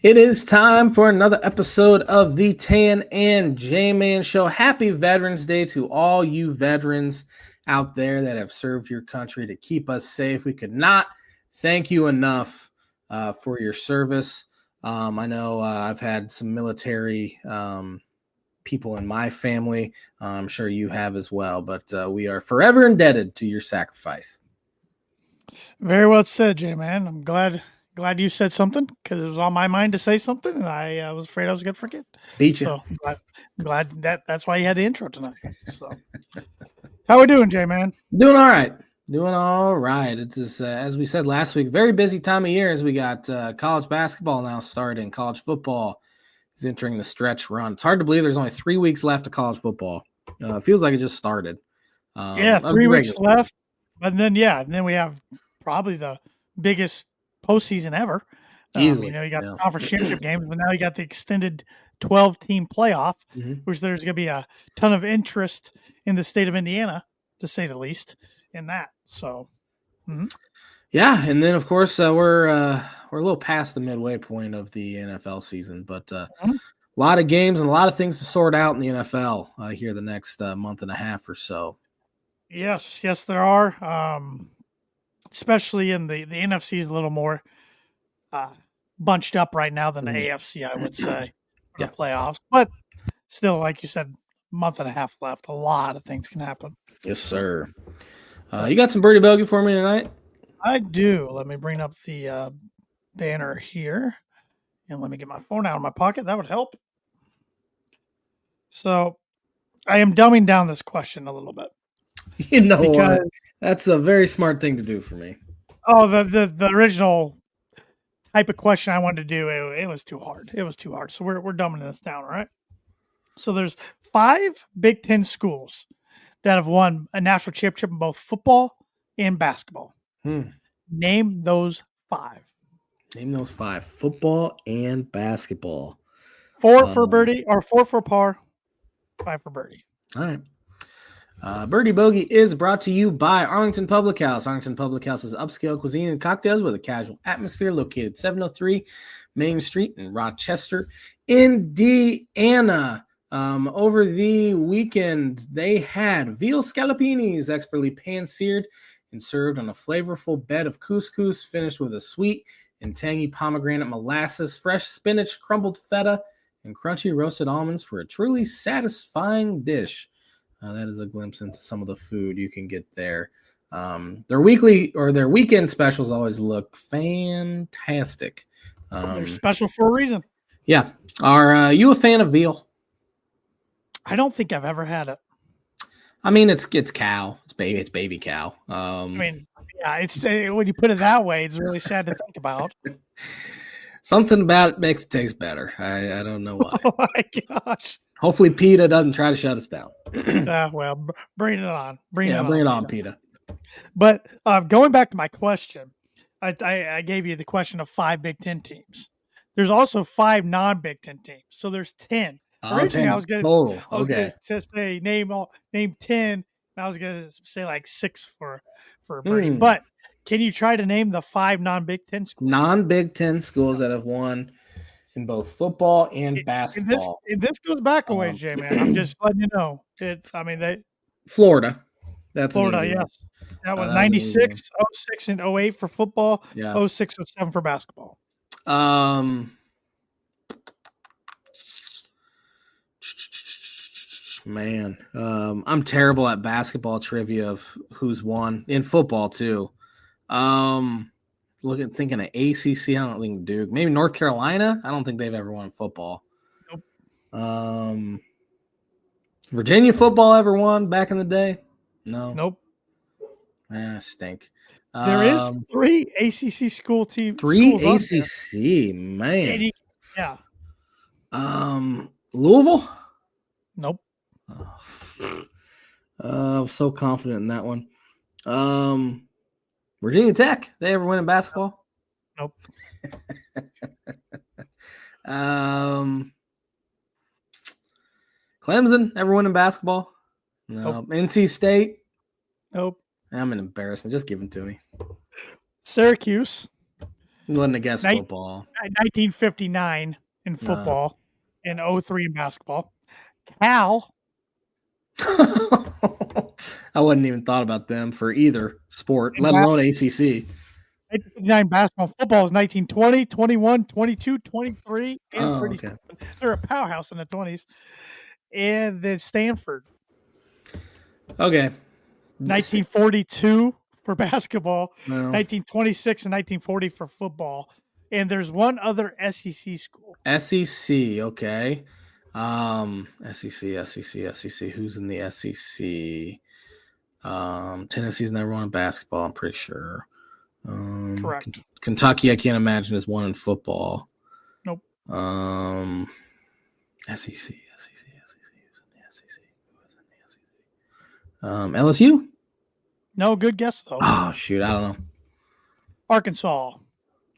It is time for another episode of the Tan and J-Man Show. Happy Veterans Day to all you veterans out there that have served your country to keep us safe. We could not thank you enough for your service. I know I've had some military people in my family. I'm sure you have as well, but we are forever indebted to your sacrifice. Very well said, J-Man. I'm glad you said something because it was on my mind to say something, and I was afraid I was going to forget. Beat you. So I'm glad that's why you had the intro tonight. So, how we doing, J-Man? Doing all right. Doing all right. It's as we said last week, very busy time of year as we got college basketball now starting. College football is entering the stretch run. It's hard to believe there's only 3 weeks left of college football. It feels like it just started. 3 weeks left, and then we have probably the biggest postseason ever. Easily, you got the conference championship games, but now you got the extended 12-team playoff, which there's going to be a ton of interest in the state of Indiana, to say the least, in that. So, yeah, and then of course we're a little past the midway point of the NFL season, but a lot of games and a lot of things to sort out in the NFL here the next month and a half or so. Yes, there are. Especially in the NFC is a little more bunched up right now than the AFC, I would say, for the playoffs. But still, like you said, month and a half left. A lot of things can happen. Yes, sir. You got some birdie bogey for me tonight? I do. Let me bring up the banner here, and let me get my phone out of my pocket. That would help. So, I am dumbing down this question a little bit. You know what? That's a very smart thing to do for me. Oh, the original type of question I wanted to do, it was too hard. It was too hard. So we're dumbing this down, all right? So there's 5 Big Ten schools that have won a national championship in both football and basketball. Name those 5. Name those 5. Football and basketball. 4 for birdie, or 4 for par, 5 for birdie. All right. Birdie Bogey is brought to you by Arlington Public House. Arlington Public House is upscale cuisine and cocktails with a casual atmosphere, located 703 Main Street in Rochester, Indiana. Over the weekend, they had veal scallopinis, expertly pan-seared and served on a flavorful bed of couscous, finished with a sweet and tangy pomegranate molasses, fresh spinach, crumbled feta, and crunchy roasted almonds for a truly satisfying dish. That is a glimpse into some of the food you can get there. Their weekly or their weekend specials always look fantastic. They're special for a reason. Yeah. Are you a fan of veal? I don't think I've ever had it. I mean, it's cow. It's baby cow. I mean, yeah, it's when you put it that way, it's really sad to think about. Something about it makes it taste better. I don't know why. Oh my gosh. Hopefully PETA doesn't try to shut us down. Well, bring it on. Bring it on, PETA. But going back to my question, I gave you the question of 5 Big Ten teams. There's also 5 non-Big Ten teams, so there's 10. Originally, 10 I was going to say name 10, and I was going to say like 6 for birdie. But can you try to name the 5 non-Big Ten schools? Non-Big Ten schools that have won in both football and basketball. This goes back a ways, J-Man. I'm just letting you know. Florida. That's Florida, yes. That was 96, 06, and 08 for football, 06, 07 for basketball. Man, I'm terrible at basketball trivia of who's won in football too. Thinking of ACC, I don't think Duke. Maybe North Carolina. I don't think they've ever won football. Nope. Virginia football ever won back in the day? No. Nope. Stink. There is 3 ACC school teams. 3 ACC, man. Yeah. Louisville? Nope. I was so confident in that one. Virginia Tech, they ever win in basketball? Nope. Clemson ever win in basketball? No. Nope. NC State? Nope. I'm an embarrassment. Just give them to me. Syracuse. Wouldn't have guessed Nin- football. 1959 in Uh, football, and 03 in basketball. Cal, I wouldn't even thought about them for either sport, in let alone ACC. 1959 basketball. Football is 1920, 21, 22, 23, and Oh, 37. okay. They're a powerhouse in the 20s. And then Stanford, Okay. 1942 for basketball, Well, 1926 and 1940 for football. And there's one other SEC school. SEC. Okay. SEC. Who's in the SEC? Tennessee's never won basketball. I'm pretty sure. Correct. Kentucky, I can't imagine is one in football. Nope. SEC. Who's in the SEC? LSU. No, good guess, though. Oh shoot, I don't know. Arkansas,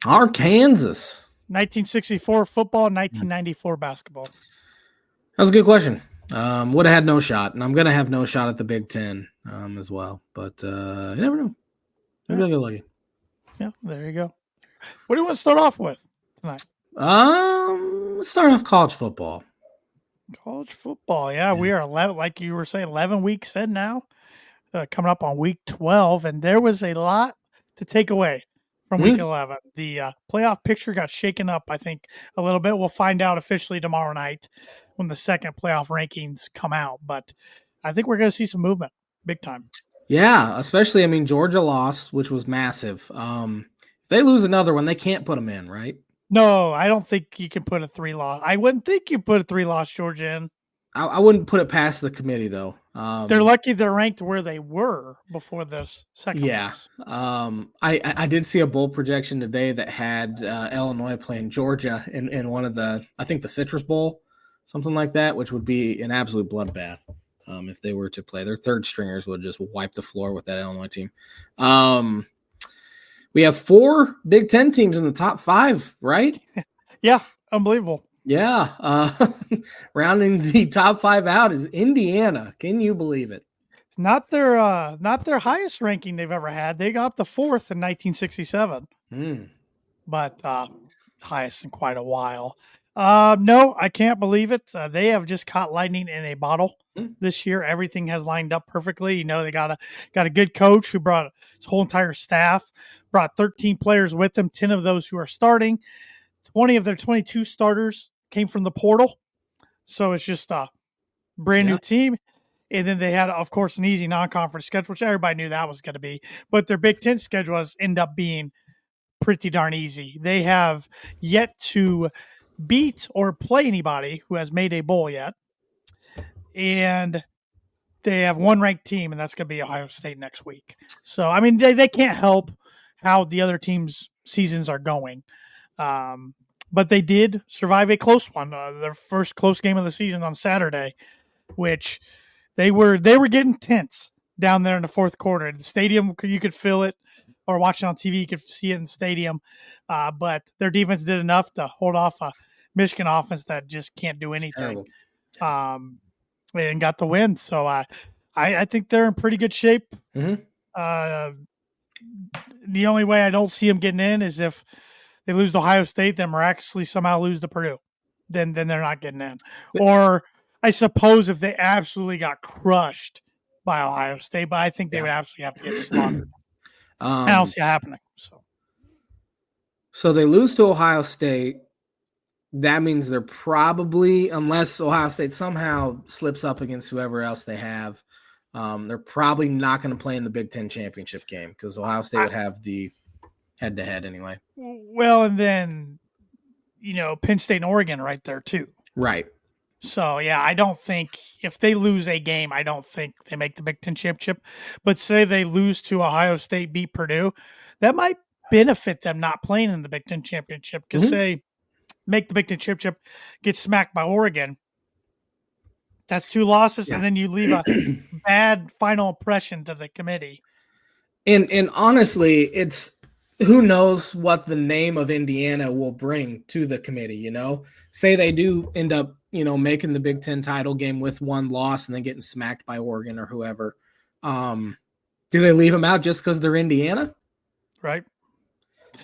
Arkansas. 1964 football, 1994 basketball. That was a good question. Would have had no shot, and I'm gonna have no shot at the Big Ten as well. But you never know. Maybe I'll get lucky. Yeah, there you go. What do you want to start off with tonight? Let's start off college football. College football. Yeah, we are 11, like you were saying, 11 weeks in now, coming up on week 12, and there was a lot to take away from week 11. The playoff picture got shaken up, I think, a little bit. We'll find out officially tomorrow night when the second playoff rankings come out, but I think we're going to see some movement big time. Yeah, especially, I mean, Georgia lost, which was massive. If they lose another one, they can't put them in, right? No, I don't think you can put a 3-loss. I wouldn't think you put a 3-loss Georgia in. I wouldn't put it past the committee, though. They're lucky they're ranked where they were before this second. Yeah. Loss. I did see a bowl projection today that had Illinois playing Georgia in one of I think the Citrus Bowl, something like that, which would be an absolute bloodbath if they were to play. Their third stringers would just wipe the floor with that Illinois team. We have 4 Big Ten teams in the top 5, right? Yeah, unbelievable. Yeah. Rounding the top 5 out is Indiana. Can you believe it? Not their highest ranking they've ever had. They got up to 4th in 1967, but highest in quite a while. No, I can't believe it. They have just caught lightning in a bottle this year. Everything has lined up perfectly. You know, they got a good coach who brought his whole entire staff, brought 13 players with them, 10 of those who are starting. 20 of their 22 starters came from the portal. So it's just a brand new team. And then they had, of course, an easy non-conference schedule, which everybody knew that was going to be. But their Big Ten schedule has ended up being pretty darn easy. They have yet to beat or play anybody who has made a bowl yet. And they have one ranked team, and that's going to be Ohio State next week. So, I mean, they can't help how the other teams' seasons are going. But they did survive a close one, their first close game of the season on Saturday, which they were getting tense down there in the fourth quarter. The stadium, you could feel it, or watching on TV, you could see it in the stadium. But their defense did enough to hold off a Michigan offense that just can't do anything. And got the win. So I think they're in pretty good shape. The only way I don't see them getting in is if they lose to Ohio State, then miraculously somehow lose to Purdue. Then they're not getting in. Or I suppose if they absolutely got crushed by Ohio State, but I think they would absolutely have to get slaughtered. I don't see it happening. So they lose to Ohio State. That means they're probably, unless Ohio State somehow slips up against whoever else they have, they're probably not going to play in the Big Ten championship game because Ohio State would have the head-to-head anyway. Well, and then, Penn State and Oregon right there too. Right. So, yeah, I don't think if they lose a game, I don't think they make the Big Ten championship. But say they lose to Ohio State, beat Purdue, that might benefit them not playing in the Big Ten championship because say make the Big Ten championship, get smacked by Oregon. That's 2 losses, and then you leave a bad final impression to the committee. And honestly, it's who knows what the name of Indiana will bring to the committee, Say they do end up, making the Big Ten title game with 1 loss and then getting smacked by Oregon or whoever. Do they leave them out just because they're Indiana? Right.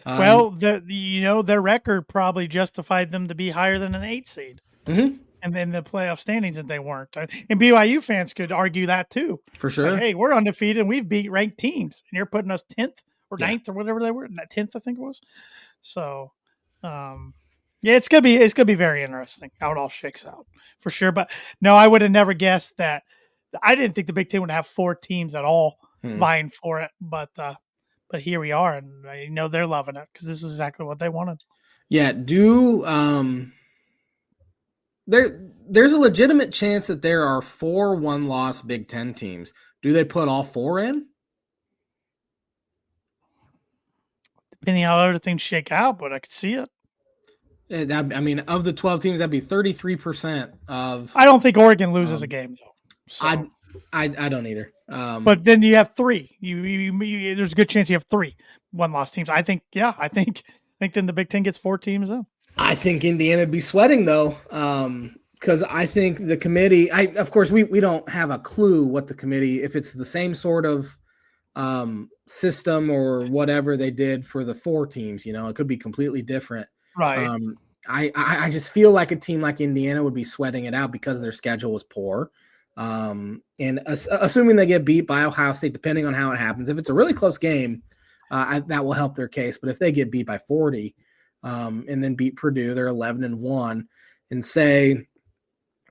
Well, their record probably justified them to be higher than an 8 seed, mhm, and then the playoff standings that they weren't. And BYU fans could argue that too. for It's like, sure. hey, we're undefeated and we've beat ranked teams, and you're putting us 10th or Yeah. 9th or whatever they were, 10th, I think it was. So, yeah, it's gonna be very interesting how it all shakes out for sure. But no, I would have never guessed that. I didn't think the Big Ten would have 4 teams at all Hmm. vying for it, but here we are, and I know they're loving it because this is exactly what they wanted. Yeah. There's a legitimate chance that there are 4 one-loss Big Ten teams. Do they put all 4 in? Depending on how other things shake out, but I could see it. I mean, of the 12 teams, that'd be 33% of. I don't think Oregon loses a game though. So. I don't either. But then you have 3. There's a good chance you have 3 one-loss teams. I think then the Big Ten gets 4 teams in. I think Indiana would be sweating though, because I think the committee. Of course we don't have a clue what the committee, if it's the same sort of system or whatever they did for the 4 teams. It could be completely different. Right. I just feel like a team like Indiana would be sweating it out because their schedule was poor. And assuming they get beat by Ohio State, depending on how it happens, if it's a really close game, that will help their case. But if they get beat by 40, and then beat Purdue, they're 11-1, and say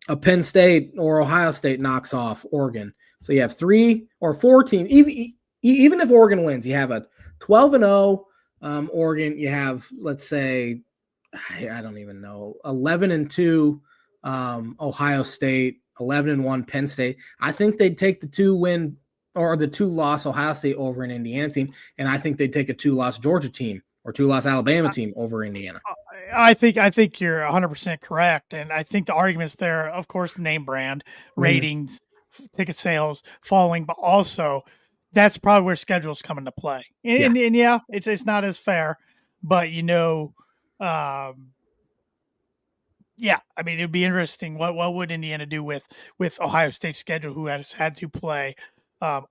a Penn State or Ohio State knocks off Oregon, so you have 3 or 4 teams. Even if Oregon wins, you have a 12-0 Oregon. You have, let's say, I don't even know, 11-2 Ohio State, 11-1 Penn State. I think they'd take the 2-win or the 2-loss Ohio State over an Indiana team, and I think they'd take a 2-loss Georgia team or 2-loss Alabama team over Indiana. I think you're 100% correct, and I think the arguments there, of course, name brand, ratings, ticket sales, following, but also that's probably where schedules come into play. And yeah, it's not as fair, but yeah, I mean, it'd be interesting. What would Indiana do with Ohio State's schedule, who has had to play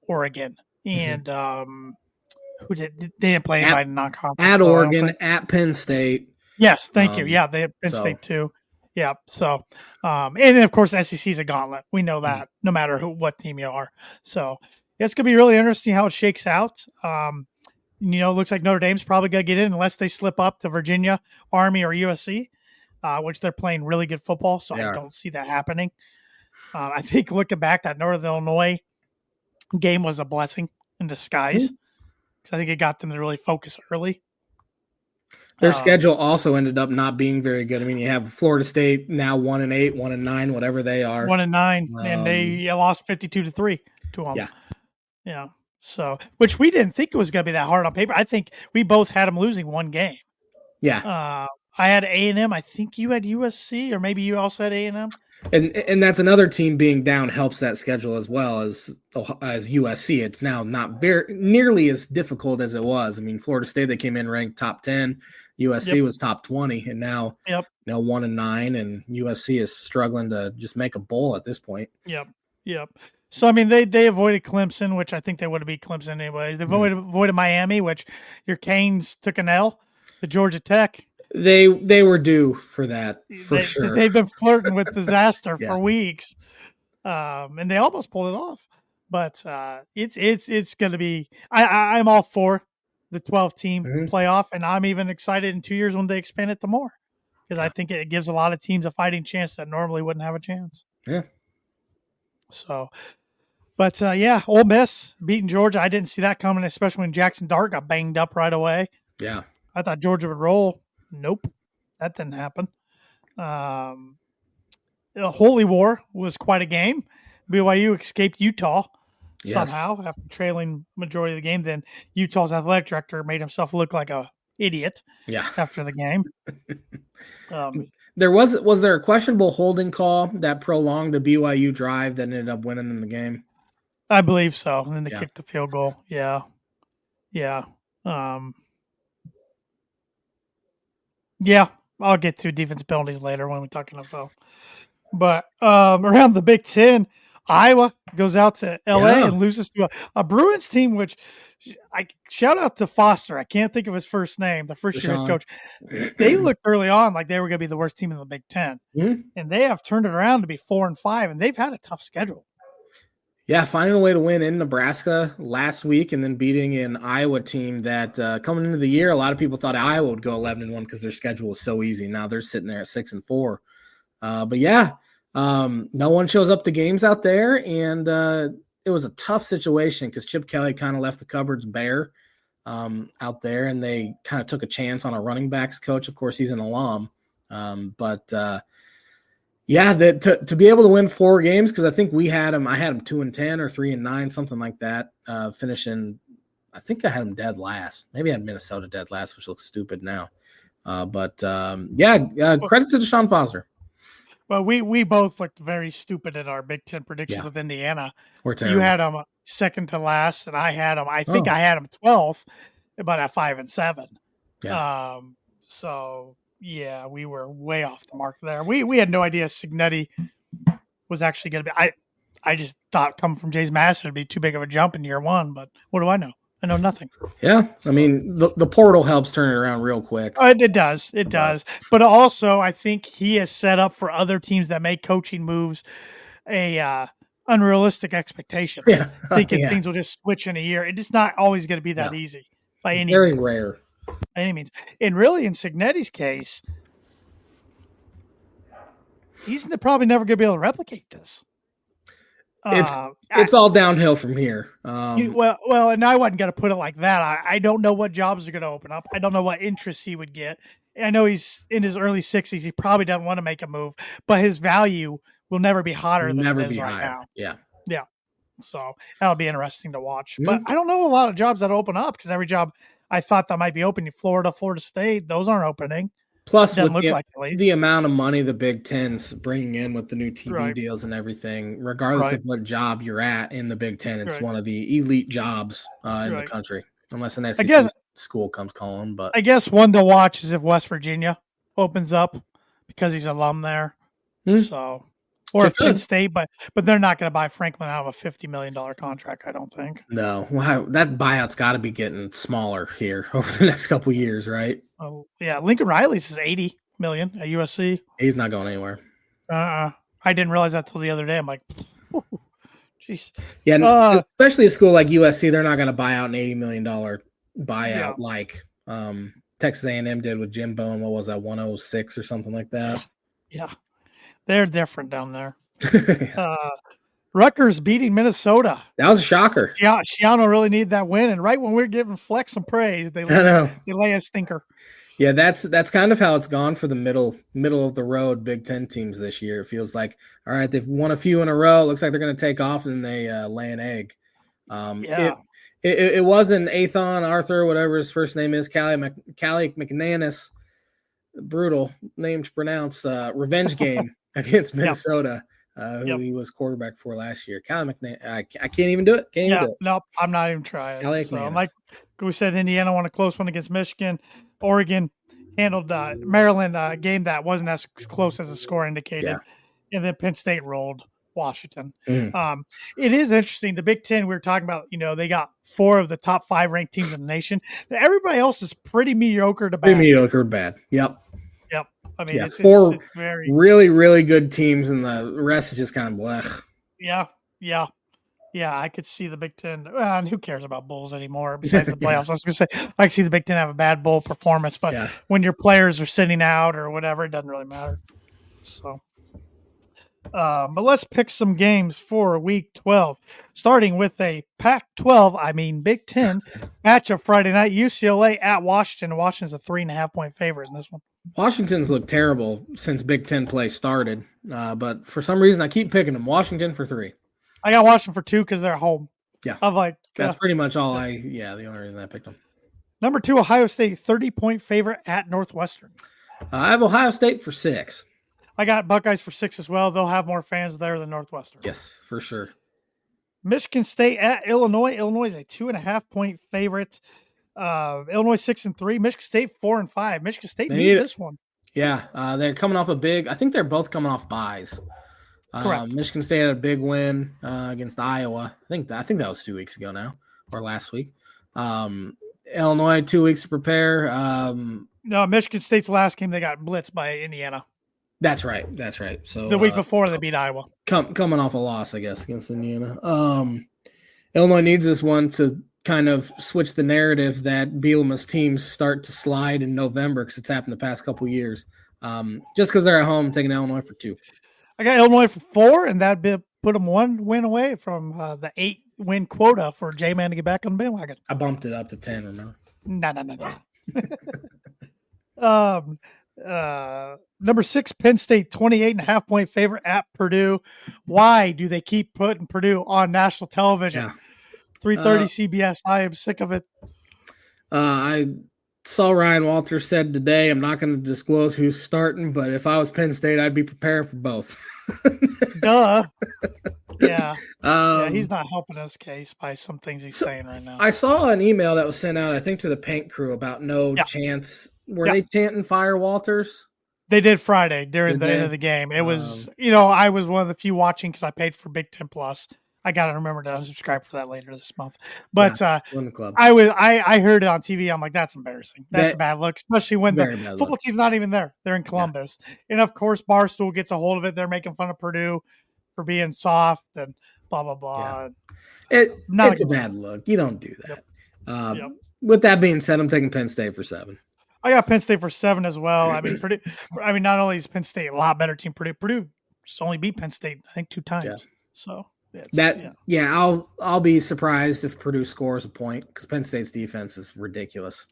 Oregon and who they didn't play anybody in non-conference at Oregon, at Penn State. Yes, thank you. Yeah, they have Penn State too. Yeah, so and of course SEC is a gauntlet. We know that no matter what team you are. So it's gonna be really interesting how it shakes out. It looks like Notre Dame's probably gonna get in unless they slip up to Virginia, Army, or USC. Which they're playing really good football, so I don't see that happening. I think looking back, that Northern Illinois game was a blessing in disguise because I think it got them to really focus early. Their schedule also ended up not being very good. I mean, you have Florida State now 1-8, 1-9, whatever they are. 1-9, and they lost 52-3 to them. Yeah. So, which we didn't think it was going to be that hard on paper. I think we both had them losing one game. Yeah. I had A&M. I think you had USC, or maybe you also had A&M. And that's another team being down helps that schedule as well as USC. It's now not nearly as difficult as it was. I mean, Florida State, they came in ranked top 10. USC was top 20, and now 1-9, and USC is struggling to just make a bowl at this point. Yep. So I mean, they avoided Clemson, which I think they would have beat Clemson anyways. They avoided Miami, which your Canes took an L to Georgia Tech. They were due for that for sure. They've been flirting with disaster for weeks, and they almost pulled it off. But it's going to be. I'm all for the 12-team playoff, and I'm even excited in 2 years when they expand it to more, because I think it gives a lot of teams a fighting chance that normally wouldn't have a chance. Yeah. So, but Ole Miss beating Georgia. I didn't see that coming, especially when Jackson Dart got banged up right away. Yeah. I thought Georgia would roll. Nope, that didn't happen. Holy War was quite a game. BYU escaped Utah somehow after trailing majority of the game. Then Utah's athletic director made himself look like a idiot. After the game. Was there a questionable holding call that prolonged a BYU drive that ended up winning them the game? I believe so. And then they kicked the field goal. Yeah. Yeah, I'll get to defense penalties later when we talk NFL. But around the Big Ten, Iowa goes out to LA and loses to a Bruins team, which shout out to Foster. I can't think of his first name, the first year head Deshaun. coach. They looked early on like they were going to be the worst team in the Big Ten. Mhm. And they have turned it around to be 4-5, and they've had a tough schedule. Yeah, finding a way to win in Nebraska last week and then beating an Iowa team that coming into the year, a lot of people thought Iowa would go 11-1 because their schedule was so easy. Now they're sitting there at 6-4. But yeah, no one shows up to games out there, and it was a tough situation because Chip Kelly kind of left the cupboards bare out there, and they kind of took a chance on a running backs coach. Of course, he's an alum, but yeah, to be able to win 4 games, because I think I had him 2-10 or 3-9, something like that. Finishing, I think I had him dead last. Maybe I had Minnesota dead last, which looks stupid now. But credit to Deshaun Foster. Well, we both looked very stupid in our Big Ten predictions with Indiana. We're terrible. You had them second to last, and I had them. I think I had them 12th, but at 5-7. Yeah. So yeah, we were way off the mark there. We had no idea Cignetti was actually going to be. I just thought coming from James Madison would be too big of a jump in year one, but what do I know? I know nothing. Yeah, so, I mean, the portal helps turn it around real quick. It does. It does. But also, I think he has set up for other teams that make coaching moves a unrealistic expectation. Yeah. Thinking things will just switch in a year. It's not always going to be that easy by any Very means. rare. By any means. And really, in Cignetti's case, he's probably never going to be able to replicate this. It's all downhill from here. Well, and I wasn't going to put it like that. I don't know what jobs are going to open up. I don't know what interests he would get. I know he's in his early 60s. He probably doesn't want to make a move, but his value will never be hotter than it is right now. Yeah. Yeah. So that'll be interesting to watch. But I don't know a lot of jobs that open up because every job I thought that might be opening, Florida State, those aren't opening. Plus, with the amount of money the Big Ten's bringing in with the new TV deals and everything, regardless of what job you're at in the Big Ten, it's one of the elite jobs in the country, unless an SEC school comes calling. But I guess one to watch is if West Virginia opens up because he's alum there. So, or if Penn State, but they're not going to buy Franklin out of a $50 million contract, I don't think. No, that buyout's got to be getting smaller here over the next couple of years, right? Oh yeah, Lincoln Riley's is $80 million at USC. He's not going anywhere. I didn't realize that till the other day. I'm like, jeez. Yeah, especially a school like USC, they're not going to buy out an $80 million buyout like Texas A&M did with Jimbo and what was that, 106 or something like that. Yeah, they're different down there. Rutgers beating Minnesota. That was a shocker. Shiano really needed that win, and right when we're giving Flex some praise, they lay a stinker. Yeah, that's kind of how it's gone for the middle of the road Big Ten teams this year. It feels like, all right, they've won a few in a row. It looks like they're going to take off, and they lay an egg. It wasn't Athon, Arthur, whatever his first name is, Callie McNanus, brutal name to pronounce, revenge game against Minnesota. Who he was quarterback for last year. Callie McNanus. I can't even do it. Nope, I'm not even trying. So, like we said, Indiana won a close one against Michigan. Oregon handled Maryland game that wasn't as close as the score indicated. Yeah. And then Penn State rolled Washington. It is interesting. The Big Ten, we were talking about, they got 4 of the top 5 ranked teams in the nation. Everybody else is pretty mediocre to bad. Pretty mediocre bad. Yep. I mean, it's 4 it's very really, really good teams, and the rest is just kind of blech. Yeah. I could see the Big Ten. And who cares about bowls anymore besides the playoffs? I was going to say, I could see the Big Ten have a bad bowl performance, but when your players are sitting out or whatever, it doesn't really matter. So, but let's pick some games for Week 12, starting with a Pac-12, Big Ten matchup Friday night. UCLA at Washington. Washington's a 3.5-point favorite in this one. Washington's looked terrible since Big Ten play started, but for some reason I keep picking them. Washington for 3. I got Washington for 2 because they're home. Yeah, I'm like that's pretty much all the only reason I picked them. Number 2, Ohio State, 30-point favorite at Northwestern. I have Ohio State for 6. I got Buckeyes for 6 as well. They'll have more fans there than Northwestern. Yes, for sure. Michigan State at Illinois. Illinois is a 2.5-point favorite. Illinois 6-3. Michigan State 4-5. Michigan State needs this one. Yeah, they're coming off I think they're both coming off buys. Correct. Michigan State had a big win against Iowa. I think that was 2 weeks ago now, or last week. Illinois 2 weeks to prepare. No, Michigan State's last game they got blitzed by Indiana. That's right. So The week before they beat Iowa. Coming off a loss, I guess, against Indiana. Illinois needs this one to kind of switch the narrative that Bielema's teams start to slide in November because it's happened the past couple of years. Just because they're at home, taking Illinois for 2. I got Illinois for 4, and that put them 1 win away from the 8-win quota for J-Man to get back on the bandwagon. I bumped it up to 10, remember? No. Number 6, Penn State, 28.5 point favorite at Purdue. Why do they keep putting Purdue on national television? 3:30 CBS. I am sick of it. I saw Ryan Walters said today, I'm not going to disclose who's starting, but if I was Penn State, I'd be preparing for both. Duh. Yeah. He's not helping his case by some things he's saying right now. I saw an email that was sent out, I think, to the paint crew about no chance. Were they chanting fire Walters? They did Friday during the end of the game. It was, I was one of the few watching because I paid for Big Ten Plus. I got to remember to unsubscribe for that later this month. But I heard it on TV. I'm like, that's embarrassing. That's a bad look, especially when the football team's not even there. They're in Columbus. And, of course, Barstool gets a hold of it. They're making fun of Purdue for being soft and blah, blah, blah. Yeah. It's a bad look. You don't do that. With that being said, I'm taking Penn State for 7. I got Penn State for 7 as well. I mean, Purdue. Not only is Penn State a lot better team, Purdue just only beat Penn State, I think, 2 times. Yeah. So I'll be surprised if Purdue scores a point because Penn State's defense is ridiculous.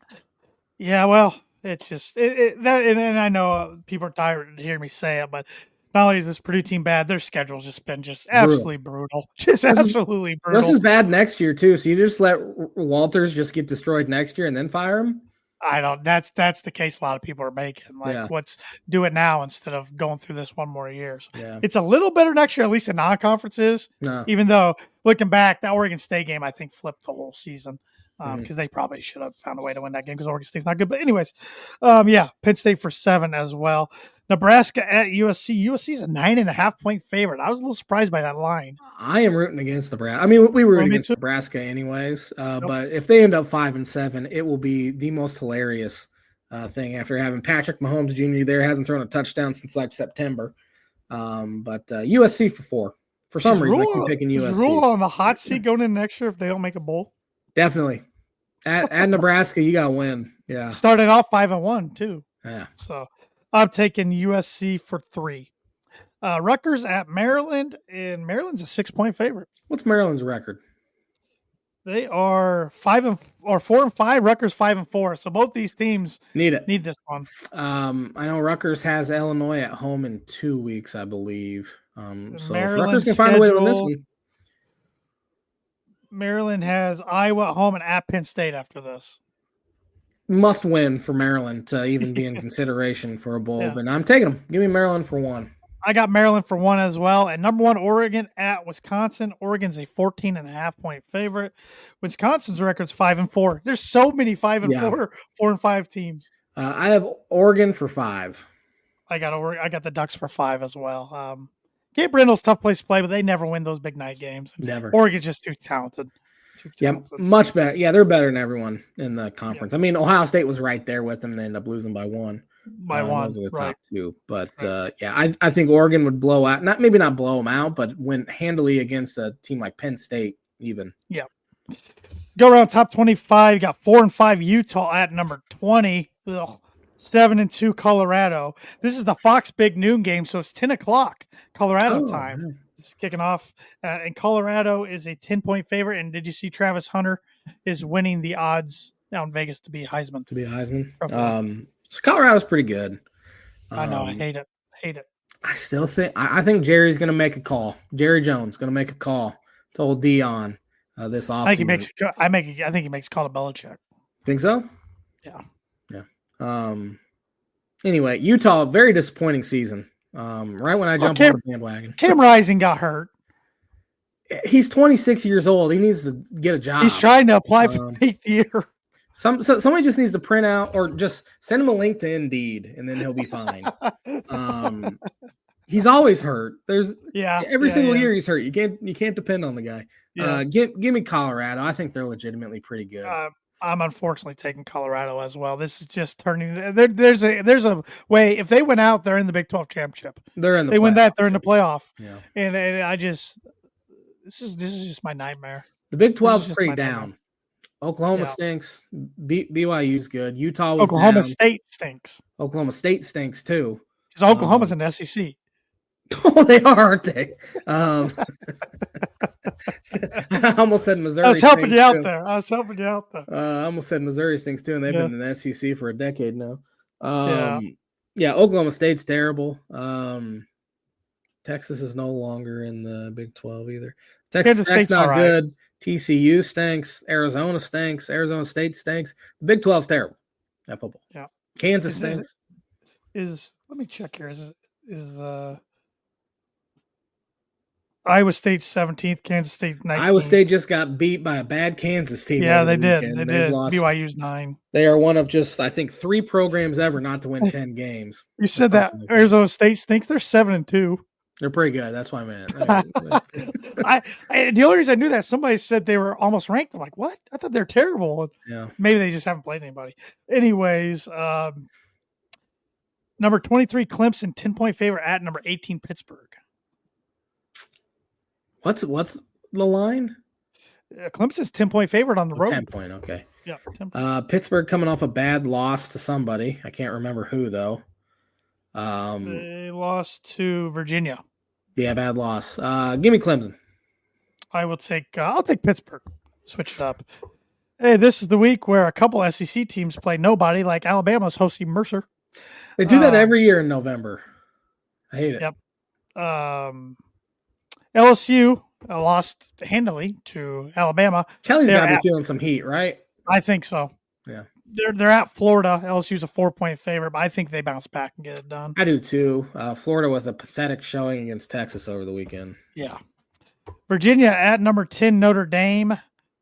Yeah, well, it's just and I know people are tired of hearing me say it, but not only is this Purdue team bad, their schedule's just been absolutely brutal. Absolutely brutal. This is bad next year too. So you just let Walters just get destroyed next year and then fire him? I don't. That's the case a lot of people are making. Let's do it now instead of going through this one more year. So it's a little better next year, at least in non-conference is. No. Even though looking back, that Oregon State game I think flipped the whole season because they probably should have found a way to win that game because Oregon State's not good. But anyways, Penn State for 7 as well. Nebraska at USC. USC is a 9.5 point favorite. I was a little surprised by that line. I am rooting against Nebraska. I mean, we root against Nebraska anyways. But if they end up 5-7, it will be the most hilarious thing after having Patrick Mahomes Jr. there. Hasn't thrown a touchdown since September. But USC for 4. For some reason, I keep picking USC. Is Rule on the hot seat going in next year if they don't make a bowl? Definitely. At Nebraska, you got to win. Yeah. Started off 5-1 too. Yeah. So I'm taking USC for 3. Rutgers at Maryland, and Maryland's a 6-point favorite. What's Maryland's record? They are 4-5. Rutgers 5-4. So both these teams need this one. I know Rutgers has Illinois at home in 2 weeks, I believe. So if Maryland's Rutgers can find a way to win this one. Maryland has Iowa at home and at Penn State after this. Must win for Maryland to even be in consideration for a bowl, but I'm taking them. Give me Maryland for 1. I got Maryland for 1 as well. And number 1, Oregon at Wisconsin. Oregon's a 14.5 point favorite. Wisconsin's record's 5-4. There's so many 5-4, 4-5 teams. I have Oregon for 5. I got the Ducks for 5 as well. Gabe Brindle's tough place to play, but they never win those big night games. Never. Oregon's just too talented. Yeah, much better. Yeah, they're better than everyone in the conference. I mean, Ohio State was right there with them. They ended up losing by 1. Those are the top 2. But, I think Oregon would blow out. Maybe not blow them out, but win handily against a team like Penn State even. Yeah. Go around top 25. You got 4-5 Utah at number 20. 7-2 Colorado. This is the Fox Big Noon game, so it's 10 o'clock Colorado time. Man. It's kicking off. And Colorado is a 10-point favorite. And did you see Travis Hunter is winning the odds down in Vegas to be Heisman? So Colorado's pretty good. I know. I hate it. I still think I think Jerry's going to make a call. Jerry Jones going to make a call to old Dion this offseason. I think he makes a call to Belichick. Think so? Yeah. Anyway, Utah, very disappointing season. Right when I jumped on the bandwagon. Cam Rising got hurt. He's 26 years old. He needs to get a job. He's trying to apply for 8th year. Somebody just needs to print out or just send him a link to Indeed, and then he'll be fine. He's always hurt. There's every single he year he's hurt. You can't depend on the guy. Yeah. Give me Colorado. I think they're legitimately pretty good. I'm unfortunately taking Colorado as well. This is just turning. There's a way. If they went out, they're in the Big 12 championship. They're in the. They win that, they're in the playoff. Yeah. And I just this is just my nightmare. The Big 12 is pretty down. Nightmare. Oklahoma Yeah. stinks. BYU's good. Utah was Oklahoma down. State stinks. Oklahoma State stinks too. Because Oklahoma's in the SEC. Oh, they are, aren't they? I almost said Missouri. I was helping you out there. I almost said Missouri stinks too, and they've been in the SEC for a decade now. Yeah, Oklahoma State's terrible. Texas is no longer in the Big 12 either. Texas State's not good. TCU stinks. Arizona stinks. Arizona State stinks. The Big 12's terrible at football. Yeah. Kansas stinks. Let me check here. Is Iowa State 17th, Kansas State 19th. Iowa State just got beat by a bad Kansas team. Yeah, they did. They did. Lost. BYU's 9. They are one of just, I think, 3 programs ever not to win 10 games. You said that Arizona State stinks. They're 7-2. They're pretty good. That's what I meant. The only reason I knew that, somebody said they were almost ranked. I'm like, what? I thought they're terrible. Yeah. Maybe they just haven't played anybody. Anyways, number 23 Clemson, 10-point favorite at number 18 Pittsburgh. What's the line? Clemson's 10-point favorite on the road. 10-point, okay. Yeah. 10-point. Pittsburgh coming off a bad loss to somebody. I can't remember who though. They lost to Virginia. Yeah, bad loss. Give me Clemson. I'll take Pittsburgh. Switch it up. Hey, this is the week where a couple SEC teams play nobody, like Alabama's hosting Mercer. They do that every year in November. I hate it. Yep. LSU lost handily to Alabama. Kelly's got to be feeling some heat, right? I think so. Yeah. They're at Florida. LSU's a 4-point favorite, but I think they bounce back and get it done. I do too. Florida with a pathetic showing against Texas over the weekend. Yeah. Virginia at number 10, Notre Dame.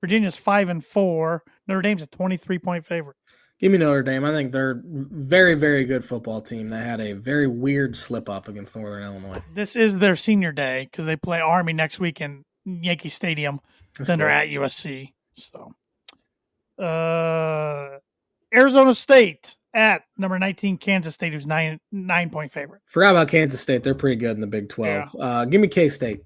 Virginia's 5-4. Notre Dame's a 23-point favorite. Give me Notre Dame. I think they're a very, very good football team. They had a very weird slip-up against Northern Illinois. This is their senior day because they play Army next week in Yankee Stadium. Then they're at USC. So, Arizona State at number 19, Kansas State, who's 9-point favorite. Forgot about Kansas State. They're pretty good in the Big 12. Yeah. Give me K-State.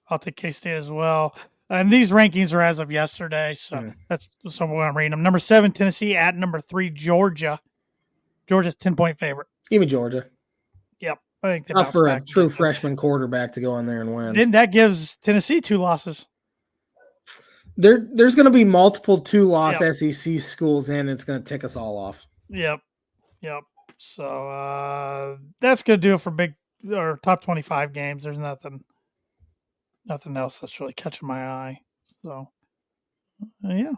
I'll take K-State as well. And these rankings are as of yesterday, so that's somewhere I'm reading them. Number 7, Tennessee at number 3, Georgia. Georgia's 10-point favorite. Give me Georgia. Yep. I think they not for a true freshman quarterback to go in there and win. Then that gives Tennessee 2 losses. There's going to be multiple 2-loss SEC schools in. It's going to tick us all off. Yep. So that's going to do it for big or top 25 games. There's nothing else that's really catching my eye. So, yeah.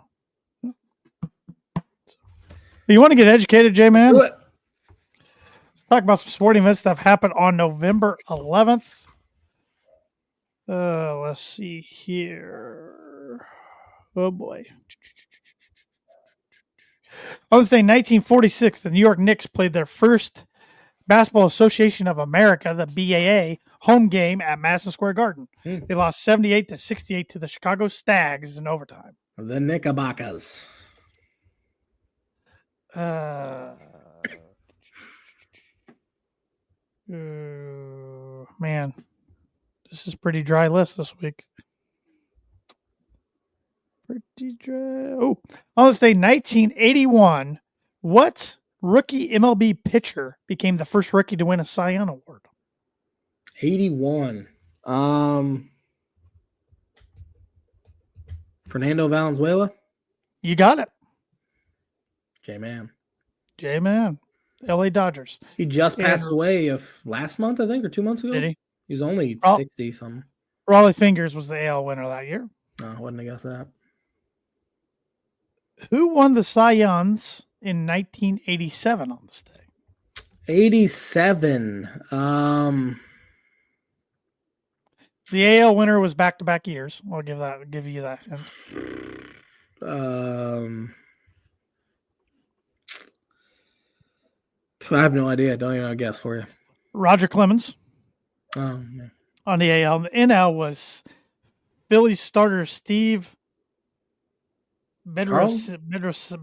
You want to get educated, J-Man? Do it. Let's talk about some sporting events that have happened on November 11th. Let's see here. Oh, boy. On this day, 1946, the New York Knicks played their first Basketball Association of America, the BAA, home game at Madison Square Garden. They lost 78-68 to the Chicago Stags in overtime. The Knickerbockers. Man, this is pretty dry list this week. Pretty dry. Oh, on this day, 1981, what rookie MLB pitcher became the first rookie to win a Cy Young Award? 81. Fernando Valenzuela? You got it. J-Man. LA Dodgers. He just passed away last month, I think, or 2 months ago. Did he? He was only 60-something. Raleigh Fingers was the AL winner that year. No, I wouldn't have guessed that. Who won the Cy Youngs in 1987 on this day? 87. The AL winner was back-to-back years. I'll give you that hint. I have no idea. Don't even have a guess for you. Roger Clemens. Oh, man. on the AL. The NL was Phillies starter Steve Carl? Bedrosian, Oh, Steve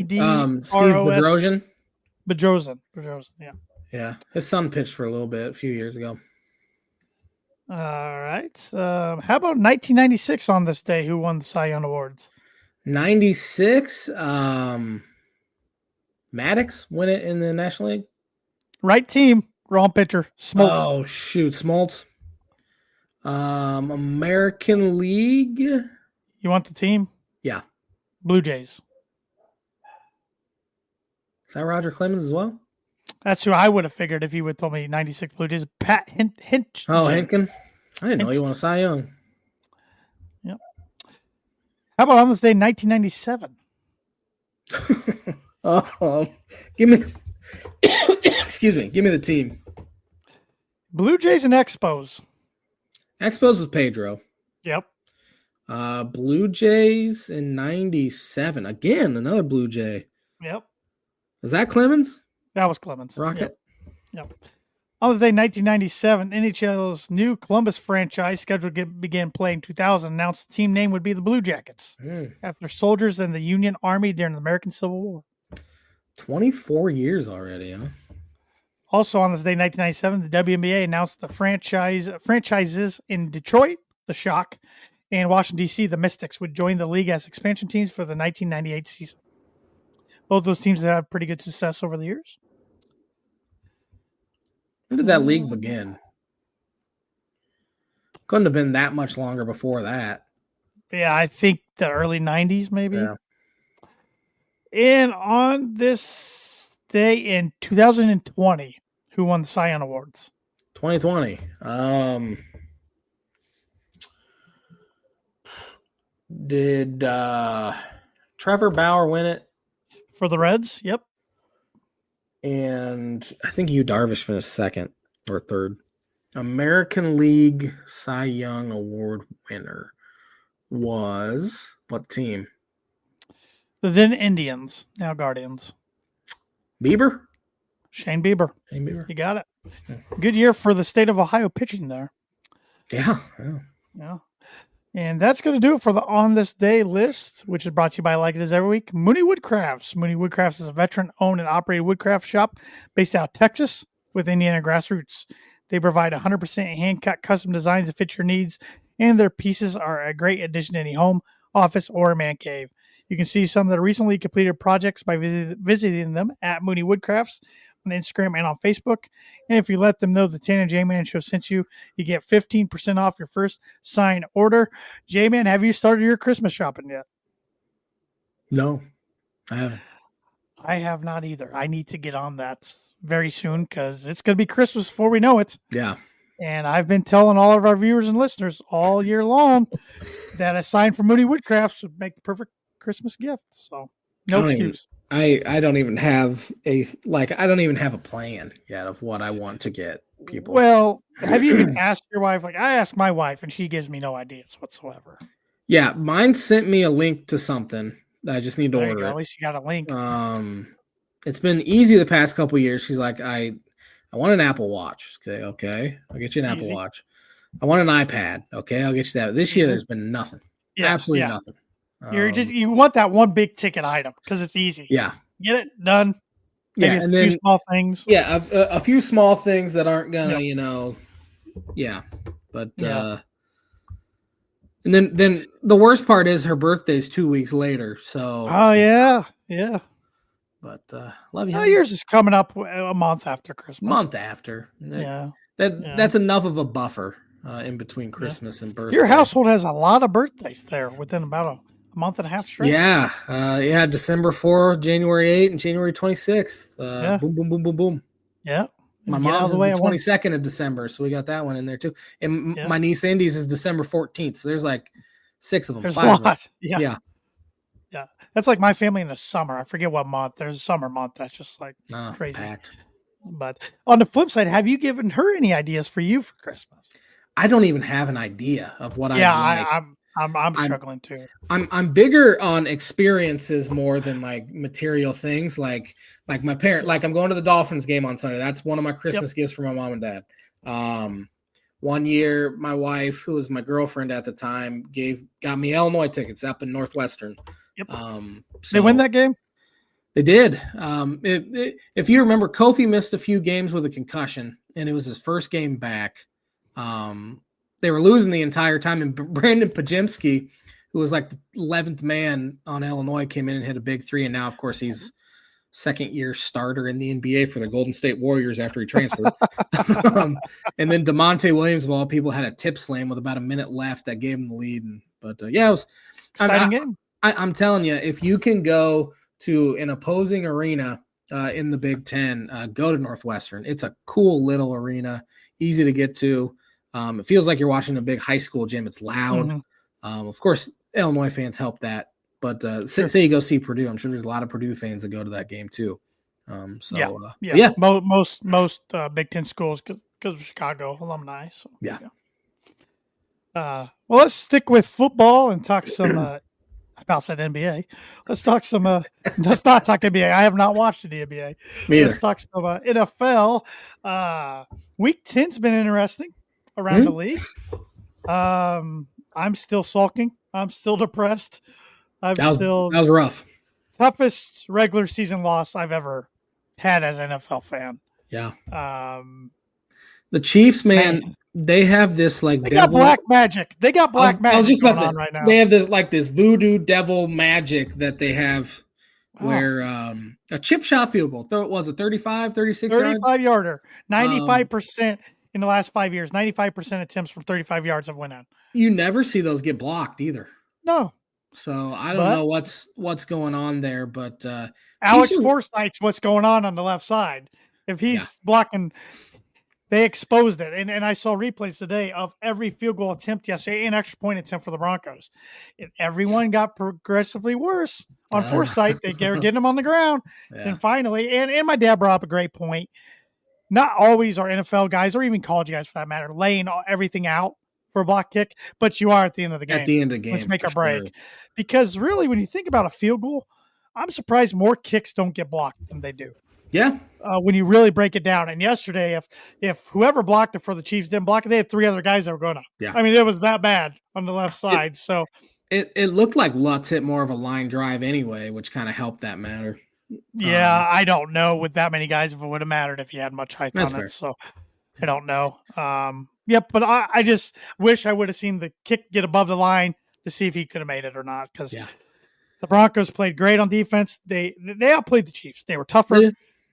Bedros Bedrosian. Bedrosian, yeah. Yeah, his son pitched for a little bit a few years ago. All right. How about 1996 on this day? Who won the Cy Young Awards? 96. Maddox win it in the National League. Right team. Wrong pitcher. Smoltz. Oh shoot, Smoltz. American League. You want the team? Yeah. Blue Jays. Is that Roger Clemens as well? That's who I would have figured if you would have told me 96 Blue Jays. Pat Hinch. Oh, Henkin. I didn't know you want a Cy Young. Yep. How about on this day, 1997? Give me. Excuse me. Give me the team. Blue Jays and Expos. Expos with Pedro. Yep. Blue Jays in 97. Again, another Blue Jay. Yep. Is that Clemens? That was Clemens. Rocket? Yep. On this day, 1997, NHL's new Columbus franchise, scheduled to begin play in 2000, announced the team name would be the Blue Jackets after soldiers in the Union Army during the American Civil War. 24 years already, huh? Also on this day, 1997, the WNBA announced the franchises in Detroit, the Shock, and Washington, D.C., the Mystics, would join the league as expansion teams for the 1998 season. Both those teams have had pretty good success over the years. When did that league begin? Couldn't have been that much longer before that. Yeah, I think the early 90s, maybe. Yeah. And on this day in 2020, who won the Cy Young Awards? 2020. Did Trevor Bauer win it? For the Reds? Yep. And I think Yu Darvish finished second or third. American League Cy Young Award winner was what team? The then Indians, now Guardians. Bieber? Shane Bieber. Shane Bieber. You got it. Good year for the state of Ohio pitching there. Yeah. And that's going to do it for the On This Day list, which is brought to you by, like it is every week, Mooney Woodcrafts. Mooney Woodcrafts is a veteran-owned and operated woodcraft shop based out of Texas with Indiana grassroots. They provide 100% hand-cut custom designs that fit your needs, and their pieces are a great addition to any home, office, or man cave. You can see some of the recently completed projects by visiting them at Mooney Woodcrafts on Instagram and on Facebook. And if you let them know the Tanner J-Man Show sent you, you get 15% off your first signed order. J-Man, have you started your Christmas shopping yet? No, I haven't. I have not either. I need to get on that very soon because it's going to be Christmas before we know it. Yeah. And I've been telling all of our viewers and listeners all year long that a sign from Mooney Woodcrafts would make the perfect Christmas gift. So no excuse. I don't even have a plan yet of what I want to get people. Well, have you even asked your wife? Like I asked my wife and she gives me no ideas whatsoever. Yeah, mine sent me a link to something. I just need to order it. At least you got a link. It's been easy the past couple of years. She's like, I want an Apple Watch. Okay, I'll get you an Apple Watch. I want an iPad. Okay, I'll get you that. This year, there's been nothing. Absolutely nothing. You want that one big ticket item because it's easy. Yeah, get it done. Maybe and a few small things. Yeah, a few small things that aren't gonna, But and then the worst part is her birthday's 2 weeks later. So yeah. But love you. Yours is coming up a month after Christmas. Month after. That's enough of a buffer in between Christmas and birthday. Your household has a lot of birthdays there within about a month and a half straight. Yeah. December 4, January 8, and January 26th. Boom, boom, boom, boom, boom. Yeah. My mom's is the 22nd of December, so we got that one in there too. And my niece Indy's is December 14th. So there's like 6 of them. There's a lot. Yeah. That's like my family in the summer. I forget what month. There's a summer month that's just like crazy. Packed. But on the flip side, have you given her any ideas for you for Christmas? I don't even have an idea of what I'm struggling too. I'm bigger on experiences more than like material things. Like my parent, like I'm going to the Dolphins game on Sunday. That's one of my Christmas gifts for my mom and dad. One year, my wife, who was my girlfriend at the time, got me Illinois tickets up in Northwestern. Yep. They So win that game? they did. If you remember, Kofi missed a few games with a concussion, and it was his first game back. They were losing the entire time, and Brandon Pajemski, who was like the 11th man on Illinois, came in and hit a big three, and now, of course, he's second-year starter in the NBA for the Golden State Warriors after he transferred. And then DeMonte Williams, of all people, had a tip slam with about a minute left that gave him the lead. But it was exciting game. I'm telling you, if you can go to an opposing arena in the Big Ten, go to Northwestern. It's a cool little arena, easy to get to. It feels like you're watching a big high school gym. It's loud. Mm-hmm. Of course, Illinois fans help that. But say you go see Purdue, I'm sure there's a lot of Purdue fans that go to that game too. Yeah. Most Big Ten schools because of Chicago alumni. So yeah. Well, let's stick with football and talk some. I about said NBA. Let's talk some. Let's not talk NBA. I have not watched the NBA. Let's talk some NFL. Week 10's been interesting around the league. I'm still sulking. I'm still depressed. That was rough. Toughest regular season loss I've ever had as an NFL fan. Yeah. The Chiefs, man, they have this like they got black magic. They got black magic. I was just about to say, right now. They have this voodoo devil magic that they have where a chip shot field goal. What was it 35, 36 35 yarder. 95% in the last 5 years. 95% attempts from 35 yards have went in. You never see those get blocked either. No. So I don't know what's going on there, but Alex Forsythe's what's going on the left side. If he's blocking, they exposed it. And I saw replays today of every field goal attempt yesterday and extra point attempt for the Broncos. And everyone got progressively worse on Forsythe. They were getting him on the ground. Yeah. And finally, and my dad brought up a great point. Not always are NFL guys or even college guys for that matter laying everything out for a block kick, but you are at the end of the game. At the end of the game. Let's make a break. Sure. Because really, when you think about a field goal, I'm surprised more kicks don't get blocked than they do. Yeah. When you really break it down. And yesterday, if whoever blocked it for the Chiefs didn't block it, they had three other guys that were going up. Yeah. I mean, it was that bad on the left side. It looked like Lutz hit more of a line drive anyway, which kind of helped that matter. Yeah, I don't know with that many guys if it would have mattered if he had much height on fair. it. So I don't know. But I just wish I would have seen the kick get above the line to see if he could have made it or not. Because the Broncos played great on defense. They outplayed the Chiefs. They were tougher. Yeah.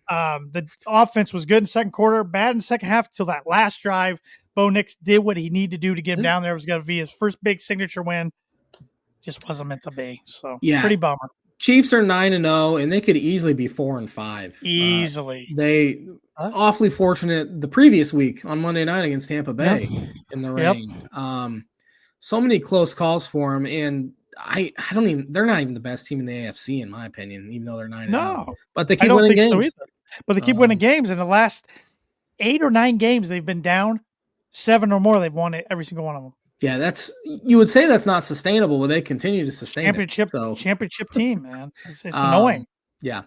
The offense was good in second quarter, bad in second half until that last drive. Bo Nix did what he needed to do to get him down there. It was going to be his first big signature win. Just wasn't meant to be. So pretty bummer. Chiefs are 9-0, and they could easily be 4-5. Easily. They awfully fortunate the previous week on Monday night against Tampa Bay in the rain. So many close calls for them, and they're not even the best team in the AFC in my opinion, even though they're 9-0. No, but they keep winning games. So either. But they keep winning games. In the last 8 or 9 games they've been down 7 or more. They've won every single one of them. Yeah, you would say that's not sustainable, but they continue to sustain championship team, man. It's annoying. Yeah.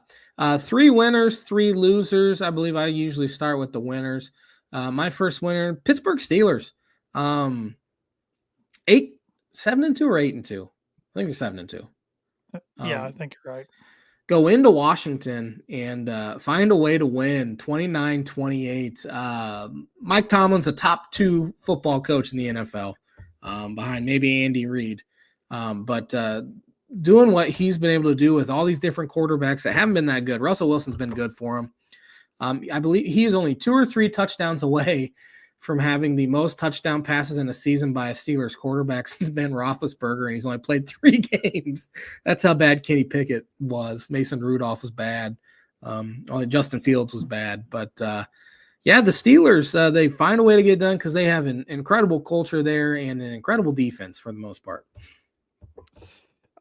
3 winners, 3 losers. I believe I usually start with the winners. My first winner, Pittsburgh Steelers. 7-2 or 8-2. I think they're 7-2. I think you're right. Go into Washington and find a way to win 29-28. Mike Tomlin's a top 2 football coach in the NFL. Behind maybe Andy Reid. But doing what he's been able to do with all these different quarterbacks that haven't been that good. Russell Wilson's been good for him. I believe he is only 2 or 3 touchdowns away from having the most touchdown passes in a season by a Steelers quarterback since Ben Roethlisberger, and he's only played 3 games. That's how bad Kenny Pickett was. Mason Rudolph was bad. Justin Fields was bad. But the Steelers, they find a way to get it done because they have an incredible culture there and an incredible defense for the most part.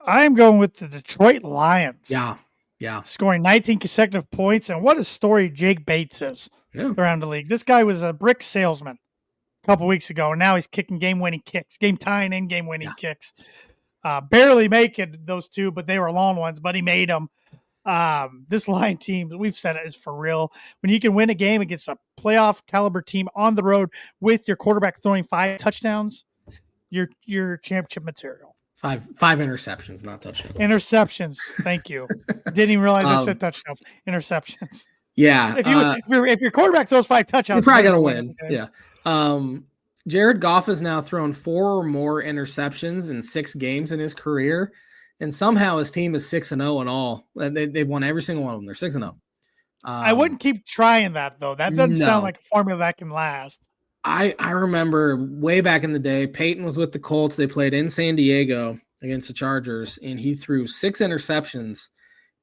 I'm going with the Detroit Lions. Yeah. Scoring 19 consecutive points. And what a story Jake Bates is around the league. This guy was a brick salesman a couple weeks ago, and now he's kicking game-winning kicks, game-tying and game-winning kicks. Barely making those 2, but they were long ones, but he made them. This Lion team, we've said it, is for real. When you can win a game against a playoff caliber team on the road with your quarterback throwing 5 touchdowns, you're championship material. Five interceptions, not touchdowns. Interceptions. Thank you. Didn't even realize I said touchdowns. Interceptions. Yeah. If your quarterback throws 5 touchdowns, you're probably gonna win. Yeah. Jared Goff has now thrown 4 or more interceptions in 6 games in his career, and somehow his team is 6-0 in all. They've won every single one of them. They're 6-0. I wouldn't keep trying that though. That doesn't sound like a formula that can last. I remember way back in the day, Peyton was with the Colts. They played in San Diego against the Chargers, and he threw 6 interceptions,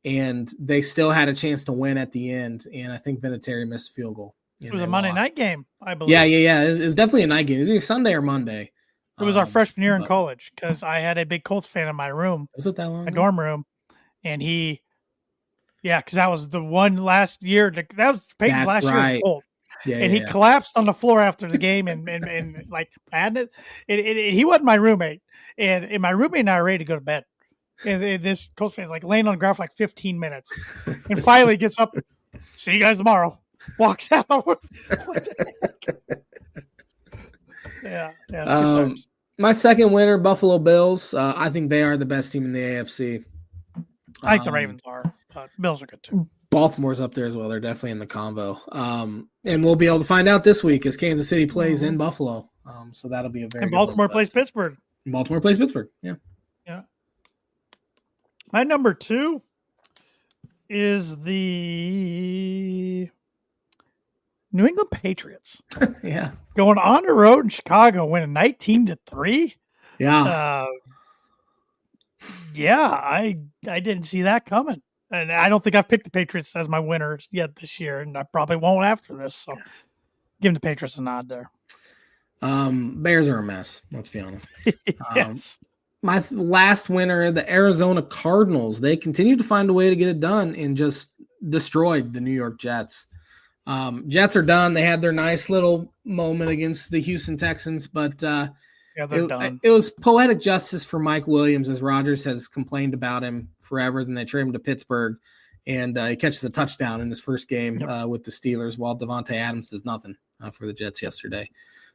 and they still had a chance to win at the end. And I think Vinatieri missed a field goal. It was a Monday night game, I believe. Yeah. It was definitely a night game. It was either Sunday or Monday. It was our freshman year in college because I had a big Colts fan in my room. Was it that long? My dorm room. And because that was the one last year. That was Peyton's last year as Colt. Yeah, and he collapsed on the floor after the game and like had it. He wasn't my roommate. And my roommate and I are ready to go to bed. And this Colts fan's like laying on the ground for like 15 minutes. And finally gets up. See you guys tomorrow. Walks out. Yeah. My second winner, Buffalo Bills. I think they are the best team in the AFC. I think the Ravens are, but Bills are good too. Baltimore's up there as well. They're definitely in the convo. And we'll be able to find out this week as Kansas City plays in Buffalo. So that'll be a very. And Baltimore plays Pittsburgh. Baltimore plays Pittsburgh. Yeah. My number 2 is the New England Patriots. Yeah. Going on the road in Chicago, winning 19-3. Yeah. I didn't see that coming. And I don't think I've picked the Patriots as my winners yet this year, and I probably won't after this. So give the Patriots a nod there. Bears are a mess, let's be honest. Yes. My last winner, the Arizona Cardinals, they continued to find a way to get it done and just destroyed the New York Jets. Jets are done. They had their nice little moment against the Houston Texans, but they're done. It was poetic justice for Mike Williams, as Rodgers has complained about him forever. Then they trade him to Pittsburgh, and he catches a touchdown in his first game with the Steelers, while Devontae Adams does nothing for the Jets yesterday.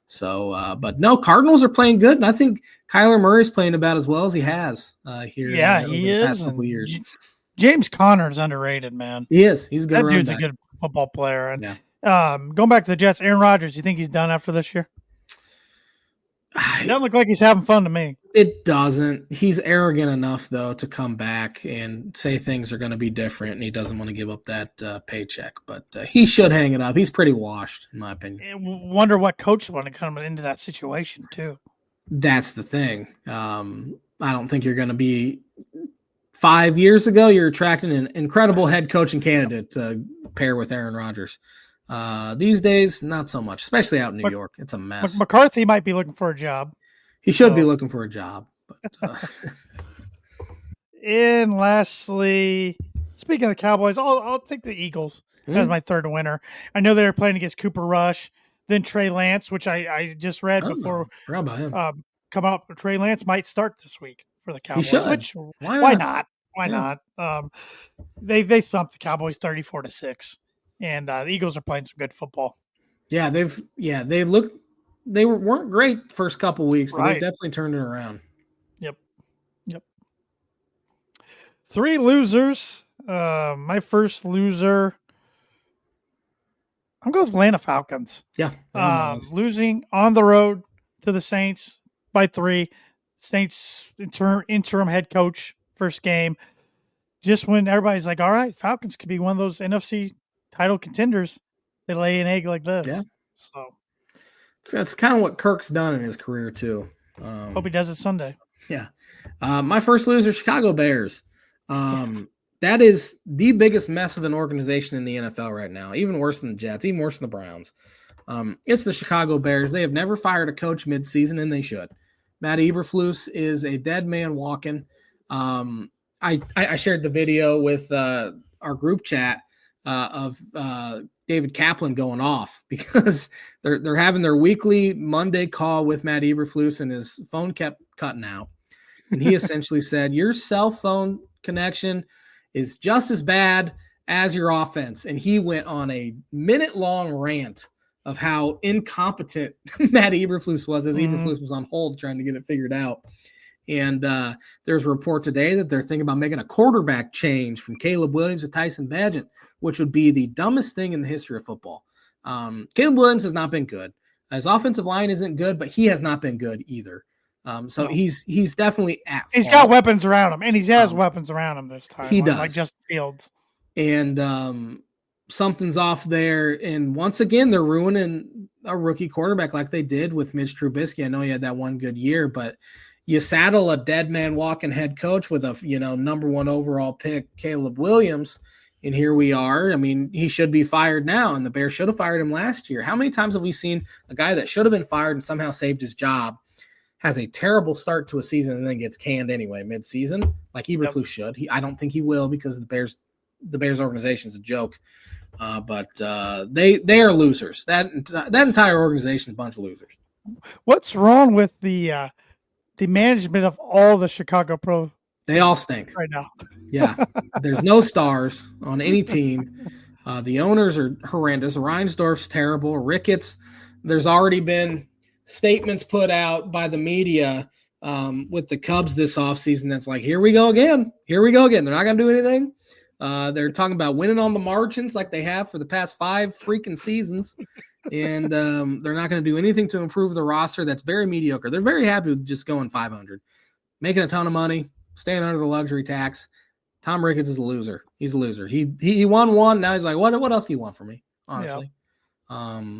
So, but no, Cardinals are playing good, and I think Kyler Murray's playing about as well as he has here. Yeah, he is. Past couple years. James Conner is underrated, man. He is. He's a good. That dude's a good football player. And going back to the Jets, Aaron Rodgers, you think he's done after this year? It doesn't look like he's having fun to me. It doesn't. He's arrogant enough, though, to come back and say things are going to be different, and he doesn't want to give up that paycheck. But he should hang it up. He's pretty washed, in my opinion. I wonder what coach want to come into that situation, too. That's the thing. I don't think you're going to be – 5 years ago, you're attracting an incredible head coaching candidate to pair with Aaron Rodgers. These days, not so much, especially out in New York. It's a mess. McCarthy might be looking for a job. He should be looking for a job. But, And lastly, speaking of the Cowboys, I'll take the Eagles as my third winner. I know they're playing against Cooper Rush, then Trey Lance, which I just read before. Forgot about him. Come up, Trey Lance might start this week for the Cowboys. He should. Which why not? Why not? They thumped the Cowboys 34-6. And the Eagles are playing some good football. Yeah, they weren't great first couple weeks, but they definitely turned it around. Yep. 3 losers. My first loser, I'm going with Atlanta Falcons. Yeah. Losing on the road to the Saints by 3. Saints interim head coach first game. Just when everybody's like, all right, Falcons could be one of those NFC title contenders, they lay an egg like this. Yeah. So that's kind of what Kirk's done in his career too. Hope he does it Sunday. Yeah. My first loser, Chicago Bears. That is the biggest mess of an organization in the NFL right now, even worse than the Jets, even worse than the Browns. It's the Chicago Bears. They have never fired a coach midseason, and they should. Matt Eberflus is a dead man walking. I shared the video with our group chat of David Kaplan going off because they're having their weekly Monday call with Matt Eberflus, and his phone kept cutting out. And he essentially said, your cell phone connection is just as bad as your offense. And he went on a minute-long rant of how incompetent Matt Eberflus was, as Eberflus was on hold trying to get it figured out. And there's a report today that they're thinking about making a quarterback change from Caleb Williams to Tyson Bagent, which would be the dumbest thing in the history of football. Caleb Williams has not been good. His offensive line isn't good, but he has not been good either. So he's definitely at fault. He's got weapons around him, and he has weapons around him this time. He does. Like Justin Fields. And something's off there. And once again, they're ruining a rookie quarterback like they did with Mitch Trubisky. I know he had that one good year, but you saddle a dead man walking head coach with a number 1 overall pick, Caleb Williams, and here we are. I mean, he should be fired now, and the Bears should have fired him last year. How many times have we seen a guy that should have been fired and somehow saved his job has a terrible start to a season and then gets canned anyway mid-season, like Eberflus should? I don't think he will, because the Bears organization is a joke. But they are losers. That entire organization is a bunch of losers. What's wrong with the management of all the Chicago Pro? They all stink right now. Yeah, there's no stars on any team. The owners are horrendous. Reinsdorf's terrible. Ricketts. There's already been statements put out by the media with the Cubs this offseason that's like, here we go again. They're not going to do anything. They're talking about winning on the margins like they have for the past 5 freaking seasons. And they're not going to do anything to improve the roster. That's very mediocre. They're very happy with just going 500, making a ton of money, staying under the luxury tax. Tom Ricketts is a loser. He's a loser. He won one. Now he's like, what else do you want from me? Honestly. Yeah.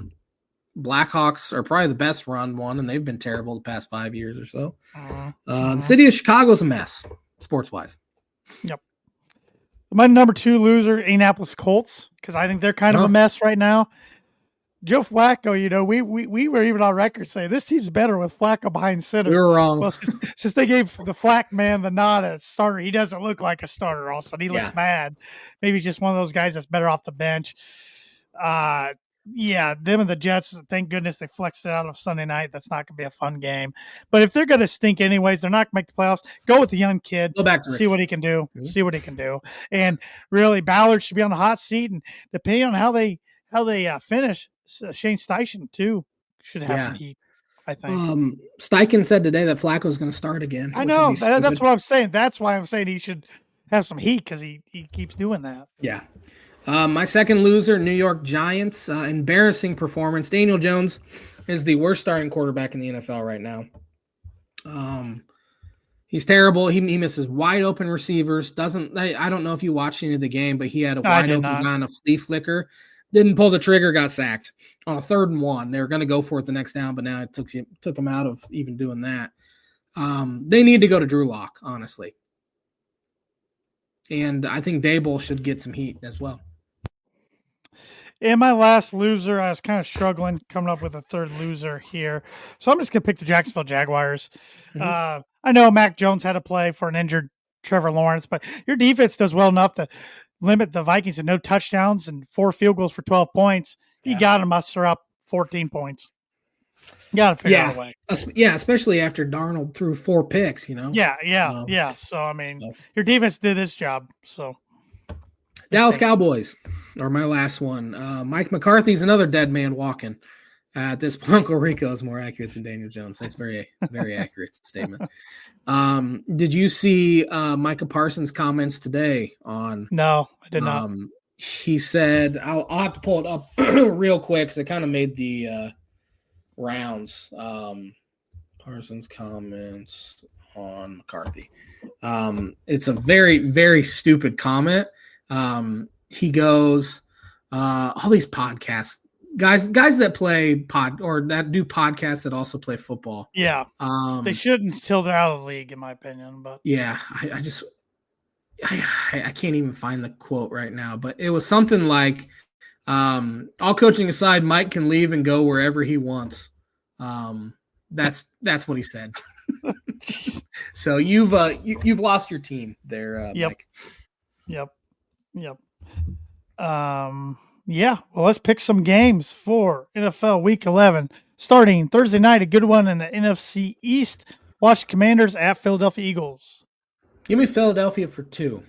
Blackhawks are probably the best run one, and they've been terrible the past 5 years or so. The city of Chicago's a mess, sports-wise. Yep. My number 2 loser, Indianapolis Colts, because I think they're kind of a mess right now. Joe Flacco, we were even on record saying this team's better with Flacco behind center. We were wrong. Well, since they gave the Flack man the nod as starter, he doesn't look like a starter. All of a sudden, he looks bad. Maybe just one of those guys that's better off the bench. Them and the Jets, thank goodness they flexed it out of Sunday night. That's not going to be a fun game. But if they're going to stink anyways, they're not going to make the playoffs. Go with the young kid. Go back to see what he can do. Mm-hmm. See what he can do. And really, Ballard should be on the hot seat. And depending on how they finish, Shane Steichen too should have some heat, I think. Steichen said today that Flacco was going to start again. I know. That's what I'm saying. That's why I'm saying he should have some heat, because he keeps doing that. Yeah. My second loser, New York Giants. Embarrassing performance. Daniel Jones is the worst starting quarterback in the NFL right now. He's terrible. He misses wide open receivers. I don't know if you watched any of the game, but he had a wide open guy on a flea flicker. Didn't pull the trigger, got sacked on a 3rd and 1. They were going to go for it the next down, but now it took him out of even doing that. They need to go to Drew Lock, honestly. And I think Dable should get some heat as well. And my last loser, I was kind of struggling coming up with a 3rd loser here. So I'm just going to pick the Jacksonville Jaguars. Mm-hmm. I know Mac Jones had to play for an injured Trevor Lawrence, but your defense does well enough to limit the Vikings to no touchdowns and 4 field goals for 12 points. You got to muster up 14 points. You got to figure out a way. Yeah, especially after Darnold threw 4 picks, Yeah. So, your defense did its job. So, Dallas Cowboys are my last one. Mike McCarthy's another dead man walking. At this point, Uncle Rico is more accurate than Daniel Jones. That's very, very accurate statement. Did you see Micah Parsons' comments today on? No, I did not. He said, I'll have to pull it up real quick because it kind of made the rounds. Parsons' comments on McCarthy. It's a very, very stupid comment. He goes, all these podcasts. Guys that play or that do podcasts that also play football. Yeah. They shouldn't until they're out of the league, in my opinion. But yeah, I can't even find the quote right now, but it was something like, all coaching aside, Mike can leave and go wherever he wants. That's what he said. So you've lost your team there, Mike. Yep. Yeah, well, let's pick some games for NFL Week 11. Starting Thursday night, a good one in the NFC East. Washington Commanders at Philadelphia Eagles. Give me Philadelphia for 2.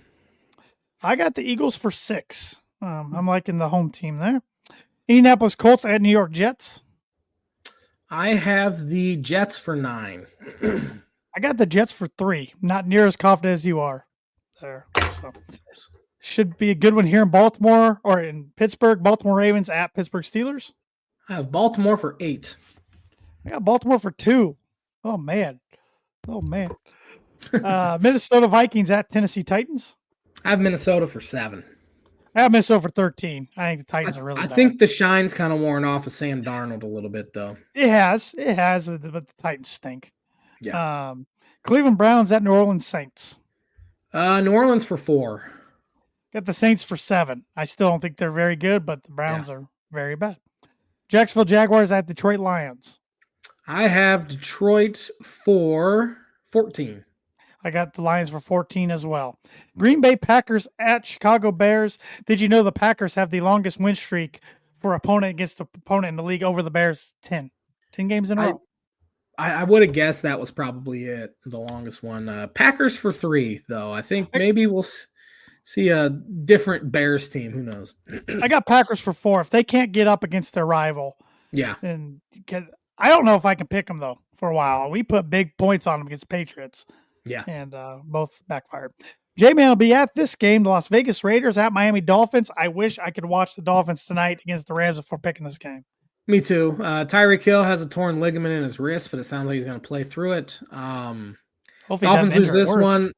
I got the Eagles for 6. I'm liking the home team there. Indianapolis Colts at New York Jets. I have the Jets for 9. I got the Jets for 3. Not near as confident as you are there. So should be a good one here in Baltimore or in Pittsburgh. Baltimore Ravens at Pittsburgh Steelers. I have Baltimore for 8. I got Baltimore for 2. Oh man. Minnesota Vikings at Tennessee Titans. I have Minnesota for 7. I have Minnesota for 13. I think the Titans are really bad. I think the shine's kind of worn off of Sam Darnold a little bit, though. It has, but the Titans stink. Yeah. Cleveland Browns at New Orleans Saints. New Orleans for 4. Got the Saints for 7. I still don't think they're very good, but the Browns are very bad. Jacksonville Jaguars at Detroit Lions. I have Detroit for 14. I got the Lions for 14 as well. Green Bay Packers at Chicago Bears. Did you know the Packers have the longest win streak for opponent against opponent in the league over the Bears? 10 games in a row. I would have guessed that was probably it, the longest one. Packers for 3, though. I think maybe we'll see a different Bears team. Who knows? I got Packers for 4. If they can't get up against their rival, and I don't know if I can pick them, though, for a while. We put big points on them against Patriots. Yeah. And both backfired. J-Man will be at this game, the Las Vegas Raiders at Miami Dolphins. I wish I could watch the Dolphins tonight against the Rams before picking this game. Me too. Tyreek Hill has a torn ligament in his wrist, but it sounds like he's going to play through it. Dolphins lose this one,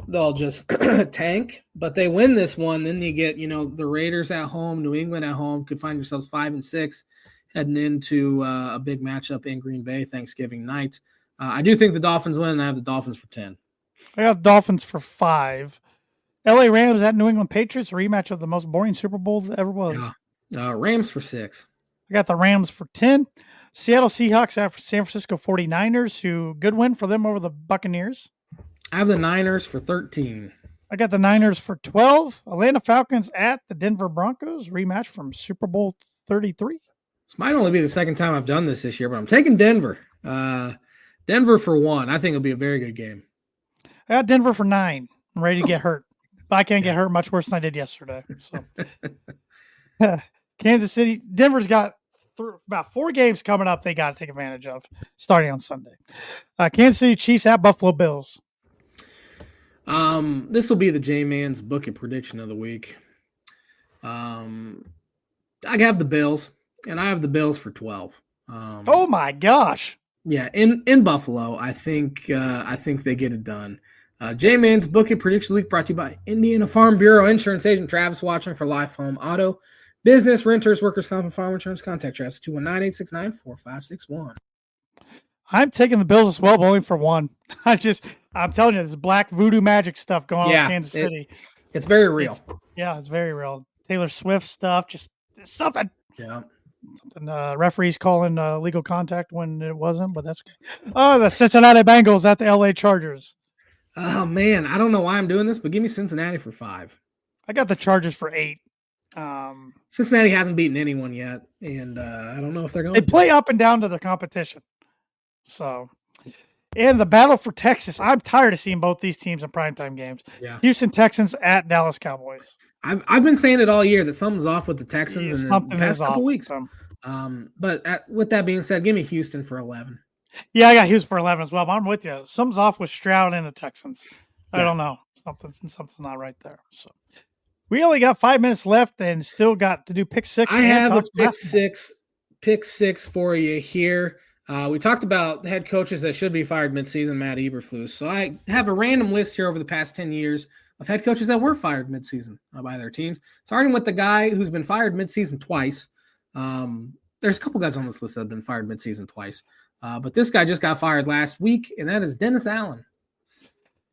they'll just tank. But they win this one, then you get the Raiders at home, New England at home. Could find yourselves 5-6 heading into a big matchup in Green Bay Thanksgiving night. I do think the Dolphins win, and I have the Dolphins for 10. I got Dolphins for 5. LA Rams at New England Patriots, a rematch of the most boring Super Bowl that ever was. Yeah. Rams for 6. I got the Rams for 10. Seattle Seahawks at San Francisco 49ers, who good win for them over the Buccaneers. I have the Niners for 13. I got the Niners for 12. Atlanta Falcons at the Denver Broncos, rematch from Super Bowl 33. This might only be the second time I've done this year, but I'm taking Denver. Denver for 1. I think it'll be a very good game. I got Denver for 9. I'm ready to get hurt. But I can't get hurt much worse than I did yesterday. So, Kansas City, Denver's got about 4 games coming up they got to take advantage of starting on Sunday. Kansas City Chiefs at Buffalo Bills. This will be the J-Man's Book It prediction of the week. I have the Bills, and I have the Bills for 12. Oh my gosh. Yeah, in Buffalo, I think they get it done. J-Man's Book It Prediction Week brought to you by Indiana Farm Bureau Insurance Agent Travis Watson for life, home, auto, business, renters, workers' comp, and farm insurance. Contact Travis 219-869-4561. I'm taking the Bills as well, but only for 1. I'm telling you, this black voodoo magic stuff going on in Kansas City. It's very real. It's very real. Taylor Swift stuff, just something. Yeah. Referees calling legal contact when it wasn't, but that's okay. The Cincinnati Bengals at the LA Chargers. Oh, man. I don't know why I'm doing this, but give me Cincinnati for 5. I got the Chargers for 8. Cincinnati hasn't beaten anyone yet, and I don't know if they're going to. They play up and down to their competition. So, and the battle for Texas. I'm tired of seeing both these teams in primetime games. Yeah. Houston Texans at Dallas Cowboys. I've been saying it all year that something's off with the Texans in the past couple weeks. But with that being said, give me Houston for 11. Yeah, I got Houston for 11 as well. But I'm with you. Something's off with Stroud and the Texans. I don't know. Something's not right there. So we only got 5 minutes left and still got to do pick 6. I have a pick six for you here. We talked about head coaches that should be fired midseason, Matt Eberflus. So I have a random list here over the past 10 years of head coaches that were fired midseason by their teams. Starting with the guy who's been fired midseason twice. There's a couple guys on this list that have been fired midseason twice. But this guy just got fired last week, and that is Dennis Allen.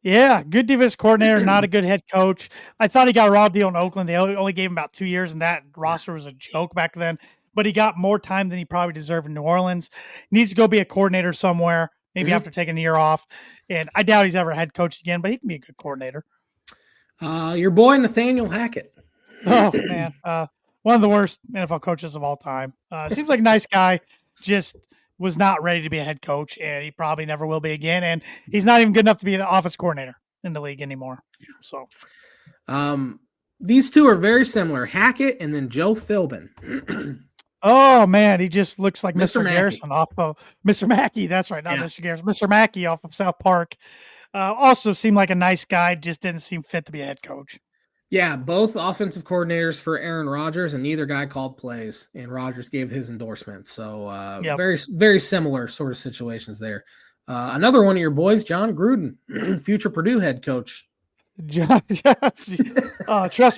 Yeah, good defense coordinator, not a good head coach. I thought he got a raw deal in Oakland. They only gave him about 2 years, and that roster was a joke back then. But he got more time than he probably deserved in New Orleans. Needs to go be a coordinator somewhere, maybe after taking a year off. And I doubt he's ever head coached again, but he can be a good coordinator. Your boy, Nathaniel Hackett. Oh, man. One of the worst NFL coaches of all time. Seems like a nice guy, just was not ready to be a head coach, and he probably never will be again. And he's not even good enough to be an office coordinator in the league anymore. So These two are very similar. Hackett and then Joe Philbin. Oh man, he just looks like Mr. Mr. Mackey. Garrison off of Mr. Mackey. That's right, not Yeah. Mr. Garrison. Mr. Mackey off of South Park. Also seemed like a nice guy, just didn't seem fit to be a head coach. Yeah, both offensive coordinators for Aaron Rodgers, and neither guy called plays, and Rodgers gave his endorsement. So Yep. very, very similar sort of situations there. Another one of your boys, John Gruden, future Purdue head coach. Trust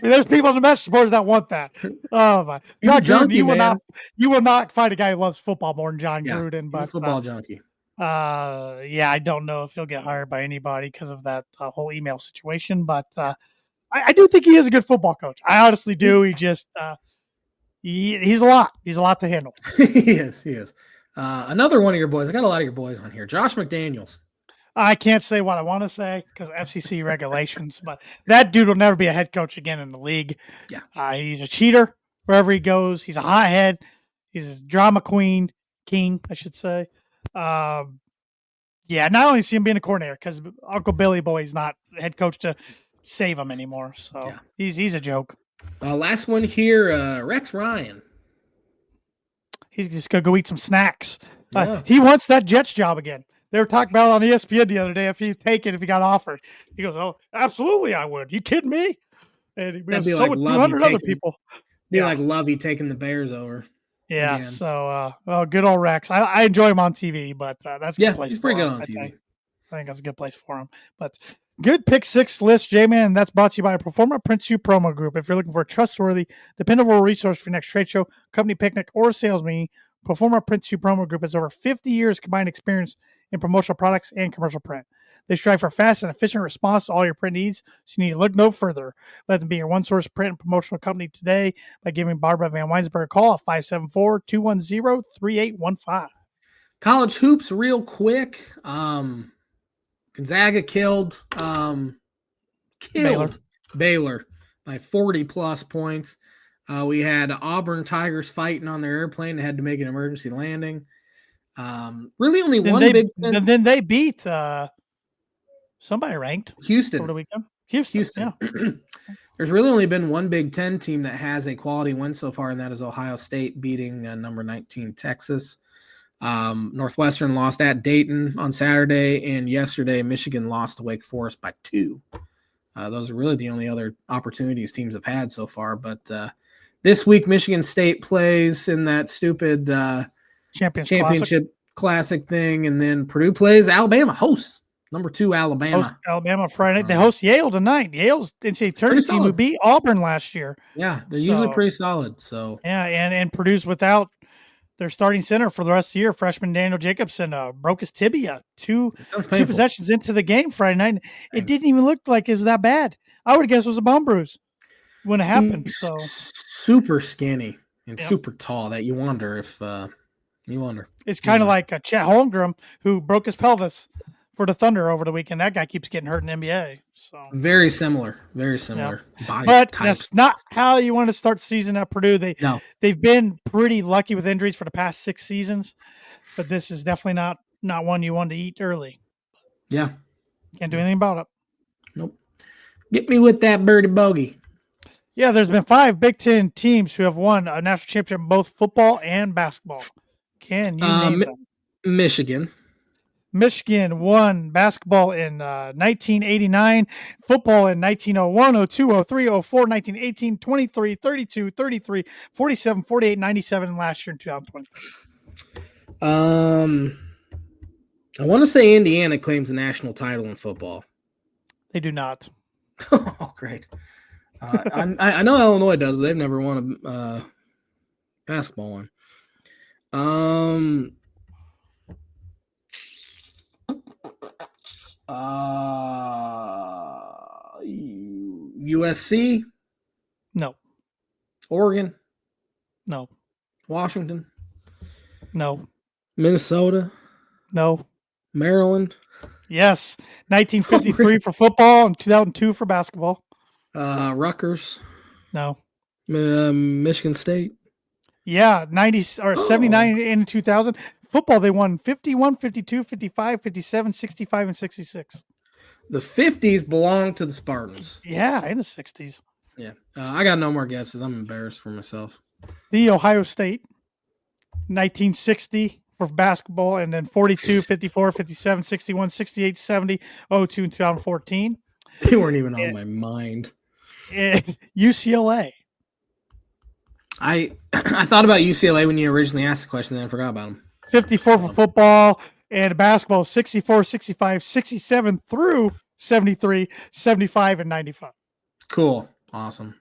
me, there's people in the message boards that want that. Oh my, He's a John Gruden, junkie, man. you will not find a guy who loves football more than John Gruden. He's But a football junkie. yeah, I don't know if he'll get hired by anybody because of that whole email situation. But I do think he is a good football coach. I honestly do. He just he's a lot. He's a lot to handle. He is. Another one of your boys. I got a lot of your boys on here. Josh McDaniels. I can't say what I want to say because FCC regulations, but that dude will never be a head coach again in the league. Yeah. He's a cheater wherever he goes. He's a hothead. He's a drama king, I should say. Yeah, not only see him being a coordinator because Uncle Billy Boy's not head coach to save him anymore. So yeah. He's a joke. Last one here, Rex Ryan. He's just gonna go eat some snacks. He wants that Jets job again. They were talking about it on ESPN the other day if he'd take it if he got offered. He goes, "Oh, absolutely, I would. You kidding me?" And he goes, "So would 200 other people." Be like Lovey taking the Bears over. Yeah. Again. So, good old Rex. I enjoy him on TV, but that's a good place. He's pretty good on TV. I think that's a good place for him. But good pick six list, J-Man. That's brought to you by Performa Print Suit Promo Group. If you're looking for a trustworthy, dependable resource for your next trade show, company picnic, or sales meeting, Performa Print Suit Promo Group has over 50 years combined experience in promotional products and commercial print. They strive for fast and efficient response to all your print needs, so you need to look no further. Let them be your one-source print and promotional company today by giving Barbara Van Weinsberg a call at 574-210-3815. College hoops real quick. Gonzaga killed Baylor by 40-plus points. We had Auburn Tigers fighting on their airplane. They had to make an emergency landing. Really only Big Ten. Then they beat somebody ranked. Houston. Over the weekend. Houston. Yeah. There's really only been one Big Ten team that has a quality win so far, and that is Ohio State beating number 19 Texas. Northwestern lost at Dayton on Saturday, and yesterday Michigan lost to Wake Forest by 2. Those are really the only other opportunities teams have had so far. But this week, Michigan State plays in that stupid championship classic thing, and then Purdue plays Alabama, hosts number 2 Alabama. Alabama Friday night. They host Yale tonight. Yale's NCAA tournament team who beat Auburn last year. Yeah, they're usually pretty solid. So yeah, and Purdue's without their starting center for the rest of the year. Freshman Daniel Jacobson broke his tibia two possessions into the game Friday night. It didn't even look like it was that bad. I would guess it was a bum bruise when it happened. He's so super skinny and super tall that you wonder if It's kind of like Chet Holmgren, who broke his pelvis for the Thunder over the weekend. That guy keeps getting hurt in the NBA. So very similar. Body but type. That's not how you want to start the season at Purdue. They've been pretty lucky with injuries for the past 6 seasons, but this is definitely not one you want to eat early. Yeah. Can't do anything about it. Nope. Get me with that birdie bogey. Yeah, there's been 5 Big Ten teams who have won a national championship in both football and basketball. Can you name them? Michigan won basketball in 1989, football in 1901, 02, 03, 04, 1918, 23, 32, 33, 47, 48, 97, and last year in 2023. I want to say Indiana claims a national title in football. They do not. Oh, great. I know Illinois does, but they've never won a basketball one. USC? No. Oregon? No. Washington? No. Minnesota? No. Maryland? Yes. 1953 for football and 2002 for basketball. Rutgers? No. Michigan State? Yeah, 79 and 2000. Football, they won 51, 52, 55, 57, 65, and 66. The 50s belonged to the Spartans. Yeah, in the 60s. Yeah. I got no more guesses. I'm embarrassed for myself. The Ohio State, 1960 for basketball, and then 42, 54, 57, 61, 68, 70, 02, and 2014. They weren't even on my mind. UCLA. I thought about UCLA when you originally asked the question, then I forgot about them. 54 for football, and basketball, 64, 65, 67 through 73, 75, and 95. Cool. Awesome.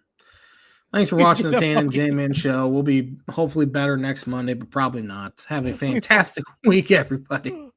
Thanks for watching the Tan and J-Man show. We'll be hopefully better next Monday, but probably not. Have a fantastic week, everybody.